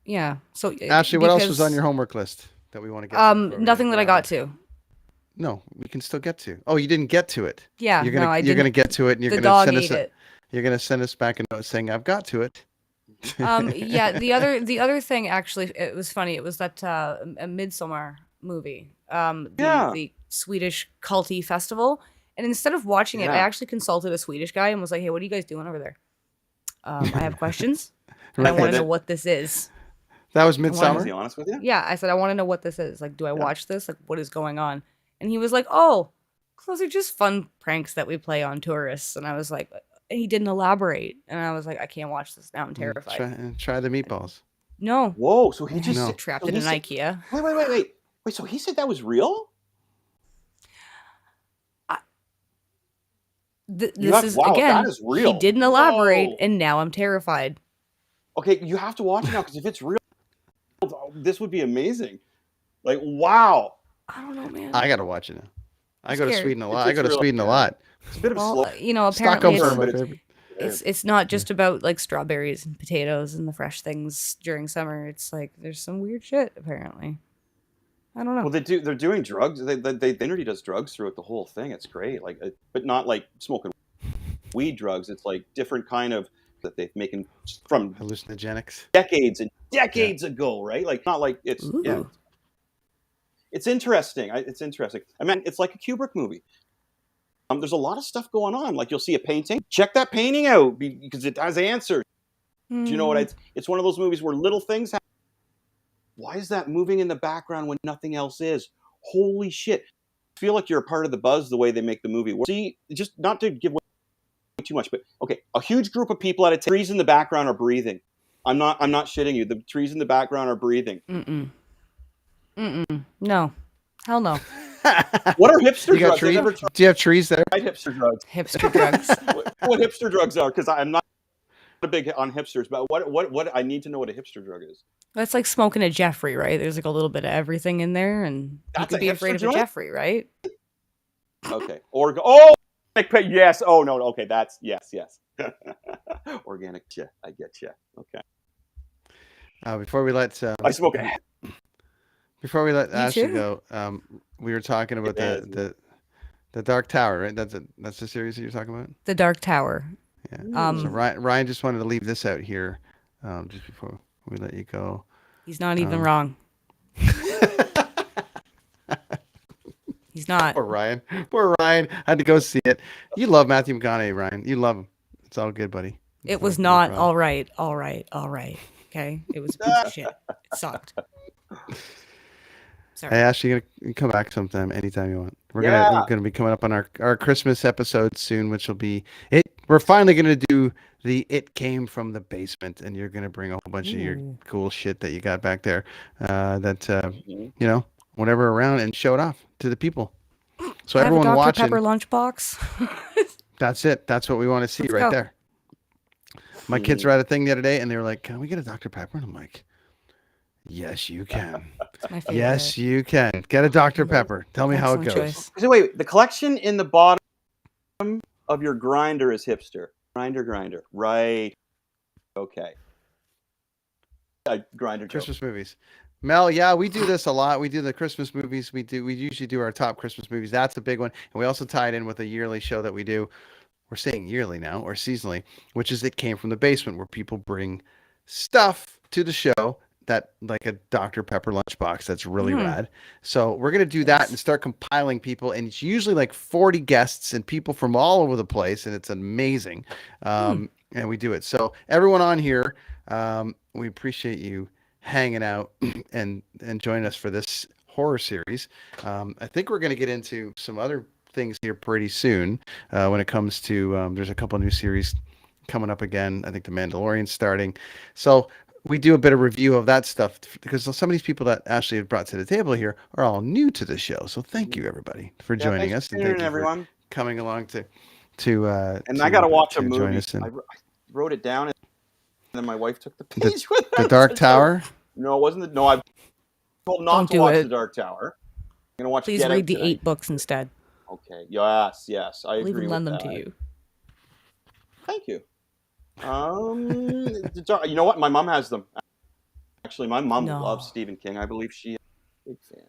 Speaker 9: Yeah. So
Speaker 10: Ashley, what else was on your homework list that we want to get to?
Speaker 9: Nothing that I got to.
Speaker 10: No, we can still get to. Oh, you didn't get to it.
Speaker 9: Yeah,
Speaker 10: you're gonna get to it, and you're gonna send us back a note saying, "I've got to it."
Speaker 9: Yeah. The other thing, actually, it was funny. It was that a Midsummer movie. The Swedish culty festival. And instead of watching it, I actually consulted a Swedish guy and was like, "Hey, what are you guys doing over there? I have questions, and I want to know what this is."
Speaker 10: That was Midsummer.
Speaker 8: To be honest with you?
Speaker 9: Yeah, I said, I want to know what this is. Like, do I watch this? Like, what is going on? And he was like, "Oh, those are just fun pranks that we play on tourists." And I was like, and he didn't elaborate. And I was like, I can't watch this now. I'm terrified.
Speaker 10: Try the meatballs.
Speaker 9: No.
Speaker 8: Whoa! So he just
Speaker 9: trapped in an IKEA.
Speaker 8: Wait! So he said that was real?
Speaker 9: This is again. That is real. He didn't elaborate, and now I'm terrified.
Speaker 8: Okay, you have to watch it now, because if it's real, this would be amazing. Like, wow.
Speaker 9: I don't know, man.
Speaker 10: I gotta watch it now. I go to Sweden a lot. It's a bit of
Speaker 9: apparently it's not just about like strawberries and potatoes and the fresh things during summer. It's like there's some weird shit apparently. I don't know.
Speaker 8: Well, they're doing drugs. The energy does drugs throughout the whole thing. It's great, like, but not like smoking weed drugs. It's like different kind of that they've making from
Speaker 10: hallucinogenics
Speaker 8: decades and decades ago, right? Like not like it's It's interesting. It's interesting. I mean, it's like a Kubrick movie. There's a lot of stuff going on. Like you'll see a painting. Check that painting out because it has answers. Do you know what? It's one of those movies where little things happen. Why is that moving in the background when nothing else is? Holy shit. I feel like you're a part of the buzz the way they make the movie. See, just not to give away too much, but okay, a huge group of people at a trees in the background are breathing. I'm not shitting you. The trees in the background are breathing.
Speaker 9: No. Hell no.
Speaker 8: What are hipster
Speaker 10: you got
Speaker 8: drugs?
Speaker 10: Trees? Do you have trees there?
Speaker 8: Hipster drugs.
Speaker 9: Hipster drugs.
Speaker 8: What hipster drugs are? Because I'm not a big on hipsters, but what I need to know what a hipster drug is.
Speaker 9: That's like smoking a Jeffrey, right? There's like a little bit of everything in there, and you could be afraid of a Jeffrey, right?
Speaker 8: Okay. Yes. Oh no. Okay. That's yes. Organic. I get you. Okay.
Speaker 10: Before we let
Speaker 8: I smoke it.
Speaker 10: Before we let Ashley go, we were talking about the Dark Tower, right? That's the series that you're talking about.
Speaker 9: The Dark Tower.
Speaker 10: Yeah. So Ryan just wanted to leave this out here, just before we let you go.
Speaker 9: He's not even wrong. He's not.
Speaker 10: Poor Ryan. Poor Ryan had to go see it. You love Matthew McConaughey, Ryan. You love him. It's all good, buddy.
Speaker 9: It was not all right. Okay, it was a piece of shit. It sucked. Sorry.
Speaker 10: Hey, Ashley, you can come back sometime, anytime you want. We're gonna be coming up on our Christmas episode soon, which will be it. We're finally gonna do the It Came from the Basement, and you're gonna bring a whole bunch of your cool shit that you got back there, whatever around, and show it off to the people. So
Speaker 9: I have
Speaker 10: everyone
Speaker 9: a Dr.
Speaker 10: watching,
Speaker 9: Pepper lunchbox.
Speaker 10: that's it. That's what we want to see right there. My kids were at a thing the other day, and they were like, "Can we get a Dr. Pepper?" And I'm like, "Yes, you can. Yes, you can. Get a Dr. Pepper. Tell me how it goes."
Speaker 8: So wait, the collection in the bottom of your grinder is hipster. Grinder. Right. Okay. Grinder joke.
Speaker 10: Christmas movies. Mel, yeah, we do this a lot. We do the Christmas movies. We usually do our top Christmas movies. That's a big one. And we also tie it in with a yearly show that we do. We're saying yearly now, or seasonally, which is It Came from the Basement, where people bring stuff to the show that, like a Dr. Pepper lunchbox, that's really rad. So we're going to do that and start compiling people. And it's usually like 40 guests and people from all over the place. And it's amazing. And we do it. So everyone on here, we appreciate you hanging out and joining us for this horror series. I think we're going to get into some other things here pretty soon when it comes to there's a couple new series coming up again. I think The Mandalorian's starting. So we do a bit of review of that stuff because some of these people that Ashley had brought to the table here are all new to the show. So thank you everybody for joining us, and thank you everyone for coming along to
Speaker 8: I got to watch a movie. I wrote it down, and then my wife took the page with
Speaker 10: The Dark Tower.
Speaker 8: No, it wasn't. I told not to watch The Dark Tower. I'm gonna watch.
Speaker 9: Please read the 8 books instead.
Speaker 8: Okay. Yes. I agree.
Speaker 9: I'll even lend them to you.
Speaker 8: Thank you. You know what? My mom has them. Actually, my mom loves Stephen King. I believe she is a big fan.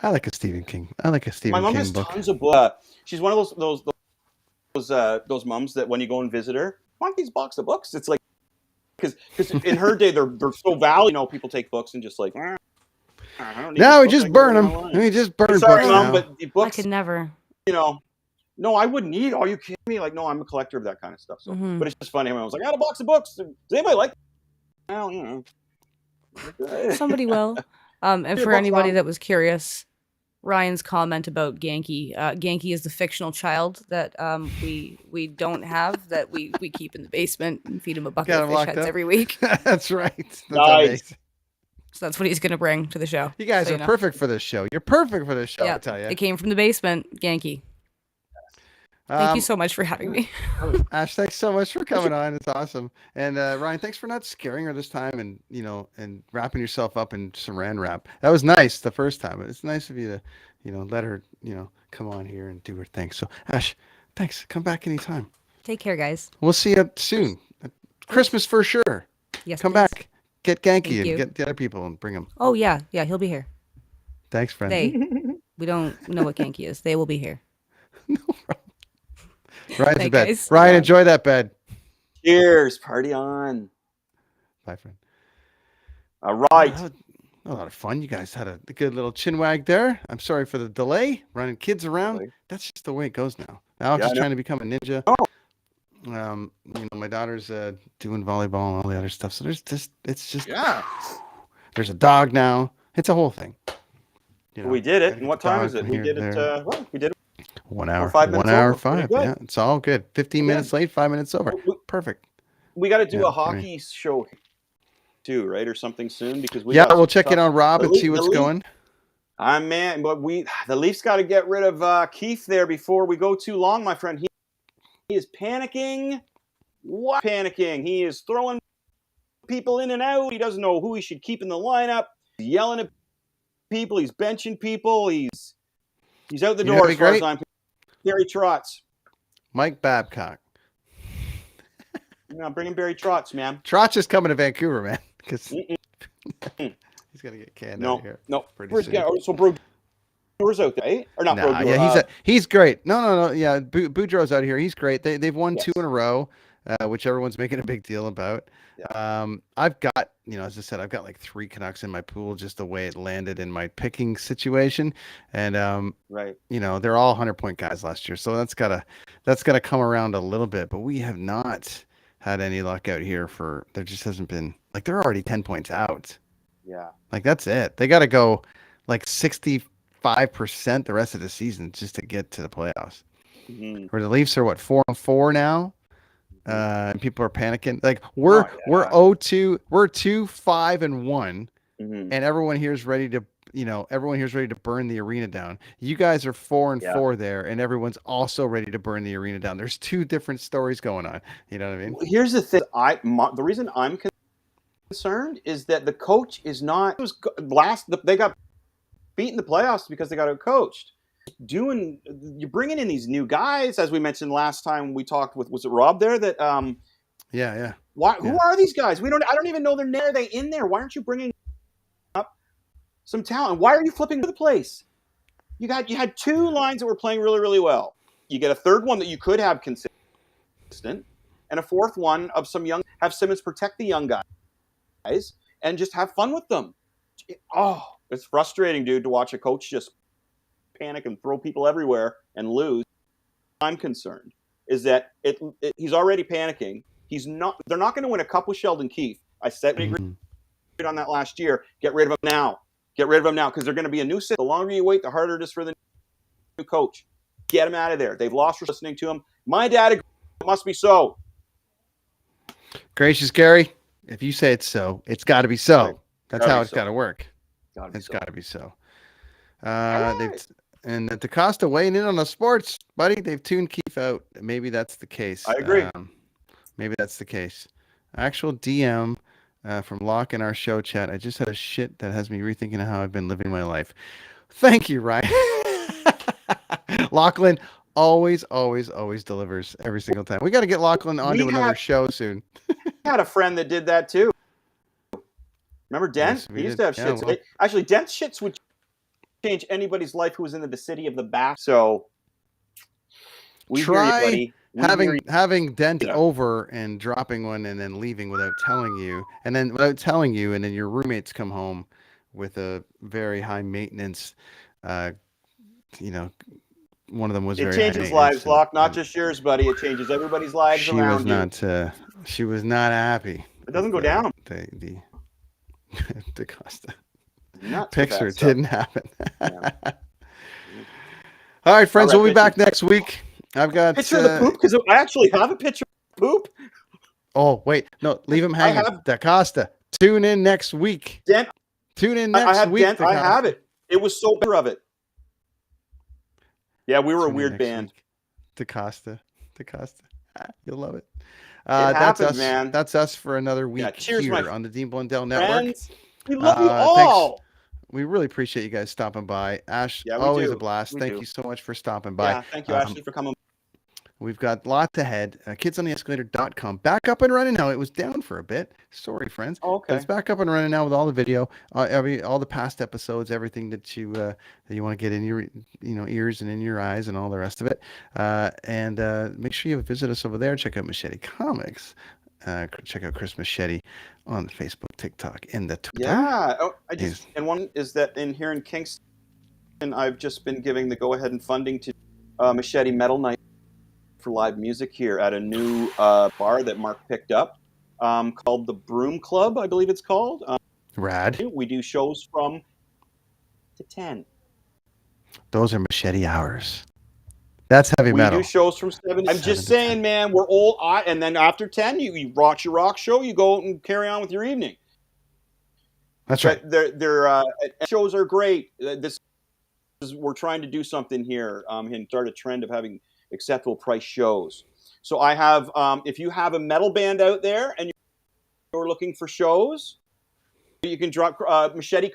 Speaker 10: I like a Stephen King. I like a Stephen King book. My mom has
Speaker 8: tons of books. She's one of those moms that when you go and visit her, want these box of books? It's like because in her day they're so valuable. People take books and just like. I don't need
Speaker 10: we just burn them. We just burn books
Speaker 8: Mom,
Speaker 10: now.
Speaker 8: but the books.
Speaker 9: I could never.
Speaker 8: No, I wouldn't need. Are you kidding me? Like, no, I'm a collector of that kind of stuff. So, but it's just funny. I was like, I got a box of books. Does anybody like? Well,
Speaker 9: Somebody will. And for anybody that was curious, Ryan's comment about Genki. Genki is the fictional child that we don't have, that we keep in the basement and feed him a bucket of fish heads every week.
Speaker 10: That's right. That's
Speaker 8: nice.
Speaker 10: Amazing.
Speaker 9: So that's what he's going to bring to the show.
Speaker 10: You guys are perfect for this show. You're perfect for this show, I tell you.
Speaker 9: It came from the basement, Genki. Thank you so much for having me.
Speaker 10: Ash, thanks so much for coming on. It's awesome. And Ryan, thanks for not scaring her this time and wrapping yourself up in saran wrap. That was nice the first time. It's nice of you to, let her, come on here and do her thing. So Ash, thanks. Come back anytime.
Speaker 9: Take care, guys.
Speaker 10: We'll see you soon. Christmas for sure.
Speaker 9: Yes,
Speaker 10: Come
Speaker 9: please.
Speaker 10: back. Get Genki
Speaker 9: Thank
Speaker 10: and
Speaker 9: you.
Speaker 10: get the other people and bring them.
Speaker 9: Oh yeah, he'll be here.
Speaker 10: Thanks, friend.
Speaker 9: They. We don't know what Genki is. They will be here.
Speaker 10: Ryan's
Speaker 9: Bye,
Speaker 10: in bed.
Speaker 9: guys.
Speaker 10: Ryan, enjoy that bed.
Speaker 8: Cheers. Party on.
Speaker 10: Bye, friend.
Speaker 8: All right.
Speaker 10: A lot of fun. You guys had a good little chin wag there. I'm sorry for the delay. Running kids around. That's just the way it goes now. Now I'm just trying to become a ninja. My daughter's doing volleyball and all the other stuff. So it's just there's a dog now. It's a whole thing.
Speaker 8: We did it. And what time is it? We did it. We did it.
Speaker 10: 1 hour.
Speaker 8: 5 minutes
Speaker 10: 1 hour
Speaker 8: over.
Speaker 10: 5. Yeah, it's all good. 15 minutes late, 5 minutes over. Perfect.
Speaker 8: We got to do a hockey show too, right, or something soon because
Speaker 10: we'll check in on Rob and see what's going.
Speaker 8: Man, but the Leafs got to get rid of Keith there before we go too long, my friend. He is panicking. What panicking? He is throwing people in and out. He doesn't know who he should keep in the lineup. He's yelling at people. He's benching people. He's out the door as far as I'm concerned. Barry Trotz.
Speaker 10: Mike Babcock.
Speaker 8: Bring in Barry Trotz, man.
Speaker 10: Trotz is coming to Vancouver, man. Because he's going to get canned out of here.
Speaker 8: No.
Speaker 10: Pretty soon.
Speaker 8: So Boudreau's out there, eh? Or not Boudreau.
Speaker 10: Yeah, he's great. No. Yeah, Boudreau's out here. He's great. They've won 2 in a row, which everyone's making a big deal about. Yeah. I've got, as I said, I've got like 3 Canucks in my pool, just the way it landed in my picking situation. And, they're all 100-point guys last year. So that's gotta come around a little bit. But we have not had any luck out here there just hasn't been, like, they're already 10 points out.
Speaker 8: Yeah.
Speaker 10: Like, that's it. They got to go like 65% the rest of the season just to get to the playoffs.
Speaker 8: Mm-hmm.
Speaker 10: Where the Leafs are 4-4 now. And people are panicking. Like we're 0-2, we're 2-5-1, and everyone here is ready to, burn the arena down. You guys are 4-4 there, and everyone's also ready to burn the arena down. There's 2 different stories going on. You know what I mean?
Speaker 8: Here's the thing. The reason I'm concerned is that the coach is not. They got beaten in the playoffs because they got outcoached. You're bringing in these new guys, as we mentioned last time we talked with, was it Rob there that who are these guys? I don't even know their name. Are they in there? Why aren't you bringing up some talent? Why are you flipping the place? You had 2 lines that were playing really, really well. You get a third one that you could have consistent, and a fourth one of some young. Have Simmons protect the young guys and just have fun with them. Oh, it's frustrating, dude, to watch a coach just panic and throw people everywhere and lose. I'm concerned is that he's already panicking. They're not going to win a cup with Sheldon Keefe. I said we agreed on that last year. Get rid of him now. Get rid of him now because they're going to be a new system. The longer you wait, the harder it is for the new coach. Get him out of there. They've lost listening to him. My dad agrees. It must be so.
Speaker 10: Gracious Gary, if you say it's so, it's got to be so.
Speaker 8: Right.
Speaker 10: That's how it's got to work.
Speaker 8: It's
Speaker 10: got to be so. And the DaCosta weighing in on the sports, buddy. They've tuned Keefe out. Maybe that's the case.
Speaker 8: I agree.
Speaker 10: Maybe that's the case. Actual DM from Locke in our show chat. I just had a shit that has me rethinking how I've been living my life. Thank you, Ryan. Lachlan always delivers every single time. We got to get Lachlan onto another show soon.
Speaker 8: I had a friend that did that too. Remember Dent?
Speaker 10: Yes,
Speaker 8: he used to have shits.
Speaker 10: Well,
Speaker 8: actually, Dent's shits would change anybody's life who was in the vicinity of the back. So we
Speaker 10: try
Speaker 8: hear you, buddy.
Speaker 10: having Dent over and dropping one and then leaving without telling you, and then your roommates come home with a very high maintenance. One of them was very. It
Speaker 8: changes lives, Locke, not just yours, buddy. It changes everybody's lives around you.
Speaker 10: She was not happy.
Speaker 8: It doesn't go down.
Speaker 10: The DaCosta
Speaker 8: Not
Speaker 10: picture
Speaker 8: bad
Speaker 10: didn't happen. All right, friends, we'll be back next week. I've got
Speaker 8: picture of the poop because I actually have a picture of poop.
Speaker 10: Oh wait, no, leave him hanging. DaCosta. Tune in next week.
Speaker 8: Dent.
Speaker 10: Tune in next week.
Speaker 8: I have it. It was so bitter of it. Yeah, we were a weird band.
Speaker 10: DaCosta. You'll love it.
Speaker 8: That's
Speaker 10: us,
Speaker 8: man.
Speaker 10: That's us for another week
Speaker 8: cheers,
Speaker 10: here on the Dean Blundell Network.
Speaker 8: Friends. We love you all.
Speaker 10: Thanks. We really appreciate you guys stopping by. Ash,
Speaker 8: we
Speaker 10: always
Speaker 8: do.
Speaker 10: a blast. Thank you so much for stopping by.
Speaker 8: Yeah, thank you, Ashley, for coming.
Speaker 10: We've got lots ahead. Kidsontheescalator.com. Back up and running now. It was down for a bit. Sorry, friends.
Speaker 8: Oh,
Speaker 10: But
Speaker 8: okay.
Speaker 10: it's back up and running now with all the video, all the past episodes, everything that you want to get in your ears and in your eyes and all the rest of it. And make sure you visit us over there. Check out Machete Comics. Check out Chris Machete on Facebook, TikTok, and the Twitter.
Speaker 8: Yeah. Oh, and one is that here in Kingston, I've just been giving the go-ahead and funding to Machete Metal Night for live music here at a new bar that Mark picked up called the Broom Club, I believe it's called.
Speaker 10: Rad.
Speaker 8: We do shows from to 10.
Speaker 10: Those are Machete hours. That's heavy metal.
Speaker 8: We do shows from 7. I'm just saying, man, we're old. And then after 10, you rock your rock show. You go out and carry on with your evening.
Speaker 10: That's right.
Speaker 8: Their shows are great. We're trying to do something here and start a trend of having acceptable price shows. So I have, if you have a metal band out there and you're looking for shows, you can drop Machete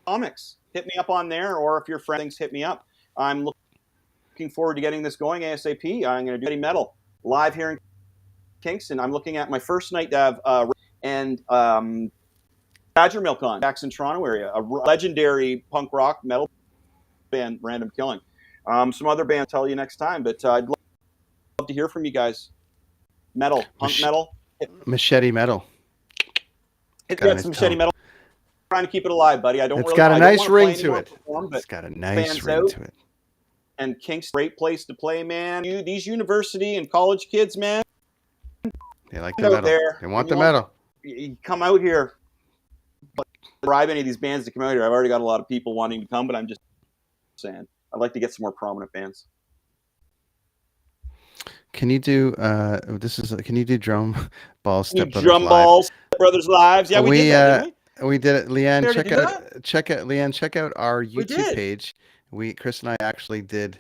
Speaker 8: Comics. Hit me up on there, or if your friends hit me up. I'm looking forward to getting this going ASAP. I'm going to do metal live here in Kingston. I'm looking at my first night to have and Badger Milk on Jackson, Toronto area, a legendary punk rock metal band, Random Killing. Some other bands, tell you next time, but I'd love to hear from you guys. Metal, punk metal,
Speaker 10: Machete metal.
Speaker 8: Hit that some Machete metal. Trying to keep it alive, buddy.
Speaker 10: It's got a nice ring to it. It's got a nice ring to it.
Speaker 8: And Kingston, great place to play, man. These university and college kids, man.
Speaker 10: They like the metal. They want the metal.
Speaker 8: You come out here. Bribe any of these bands to come out here. I've already got a lot of people wanting to come, but I'm just saying I'd like to get some more prominent bands.
Speaker 10: Can you do can you do drum ball step brothers
Speaker 8: drum ball Step Brothers lives? Yeah, we did that, didn't we?
Speaker 10: We did it. Leanne, check out our YouTube page. Chris and I actually did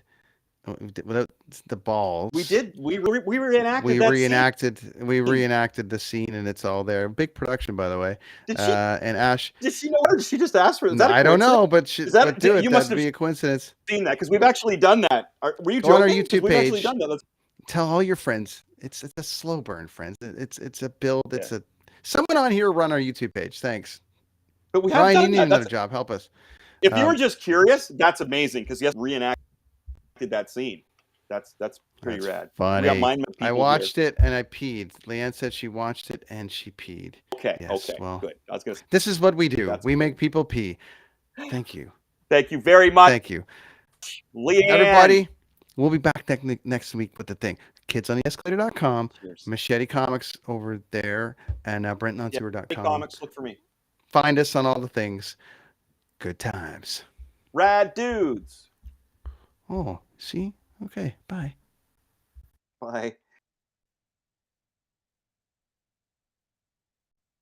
Speaker 10: without the balls.
Speaker 8: We did. We reenacted.
Speaker 10: We reenacted the scene, and it's all there. Big production, by the way.
Speaker 8: Did she?
Speaker 10: And Ash.
Speaker 8: Did she know? Or did she just ask for it?
Speaker 10: I don't know, but do it. That'd be a coincidence.
Speaker 8: Seen that because we've actually done that. Were you joking?
Speaker 10: On our YouTube
Speaker 8: we've
Speaker 10: page.
Speaker 8: Actually done that.
Speaker 10: Tell all your friends. It's a slow burn, friends. It's a build. It's someone on here run our YouTube page. Thanks.
Speaker 8: But we have
Speaker 10: Ryan,
Speaker 8: done
Speaker 10: you need
Speaker 8: that.
Speaker 10: another job. Help us.
Speaker 8: If you were just curious, that's amazing because yes, reenacted that scene. That's pretty rad.
Speaker 10: Funny. I watched it and I peed. Leanne said she watched it and she peed.
Speaker 8: Okay.
Speaker 10: Yes,
Speaker 8: okay.
Speaker 10: Well,
Speaker 8: good. I was gonna say,
Speaker 10: this is what we do. We make people pee. Thank you.
Speaker 8: Thank you very much.
Speaker 10: Thank you,
Speaker 8: Leanne.
Speaker 10: Everybody. We'll be back next week with the thing. KidsOnTheEscalator.com, Machete Comics over there, and BrentonOnTour.com.
Speaker 8: Comics, look for me.
Speaker 10: Find us on all the things. Good times.
Speaker 8: Rad dudes.
Speaker 10: Oh, see? Okay, bye.
Speaker 8: Bye.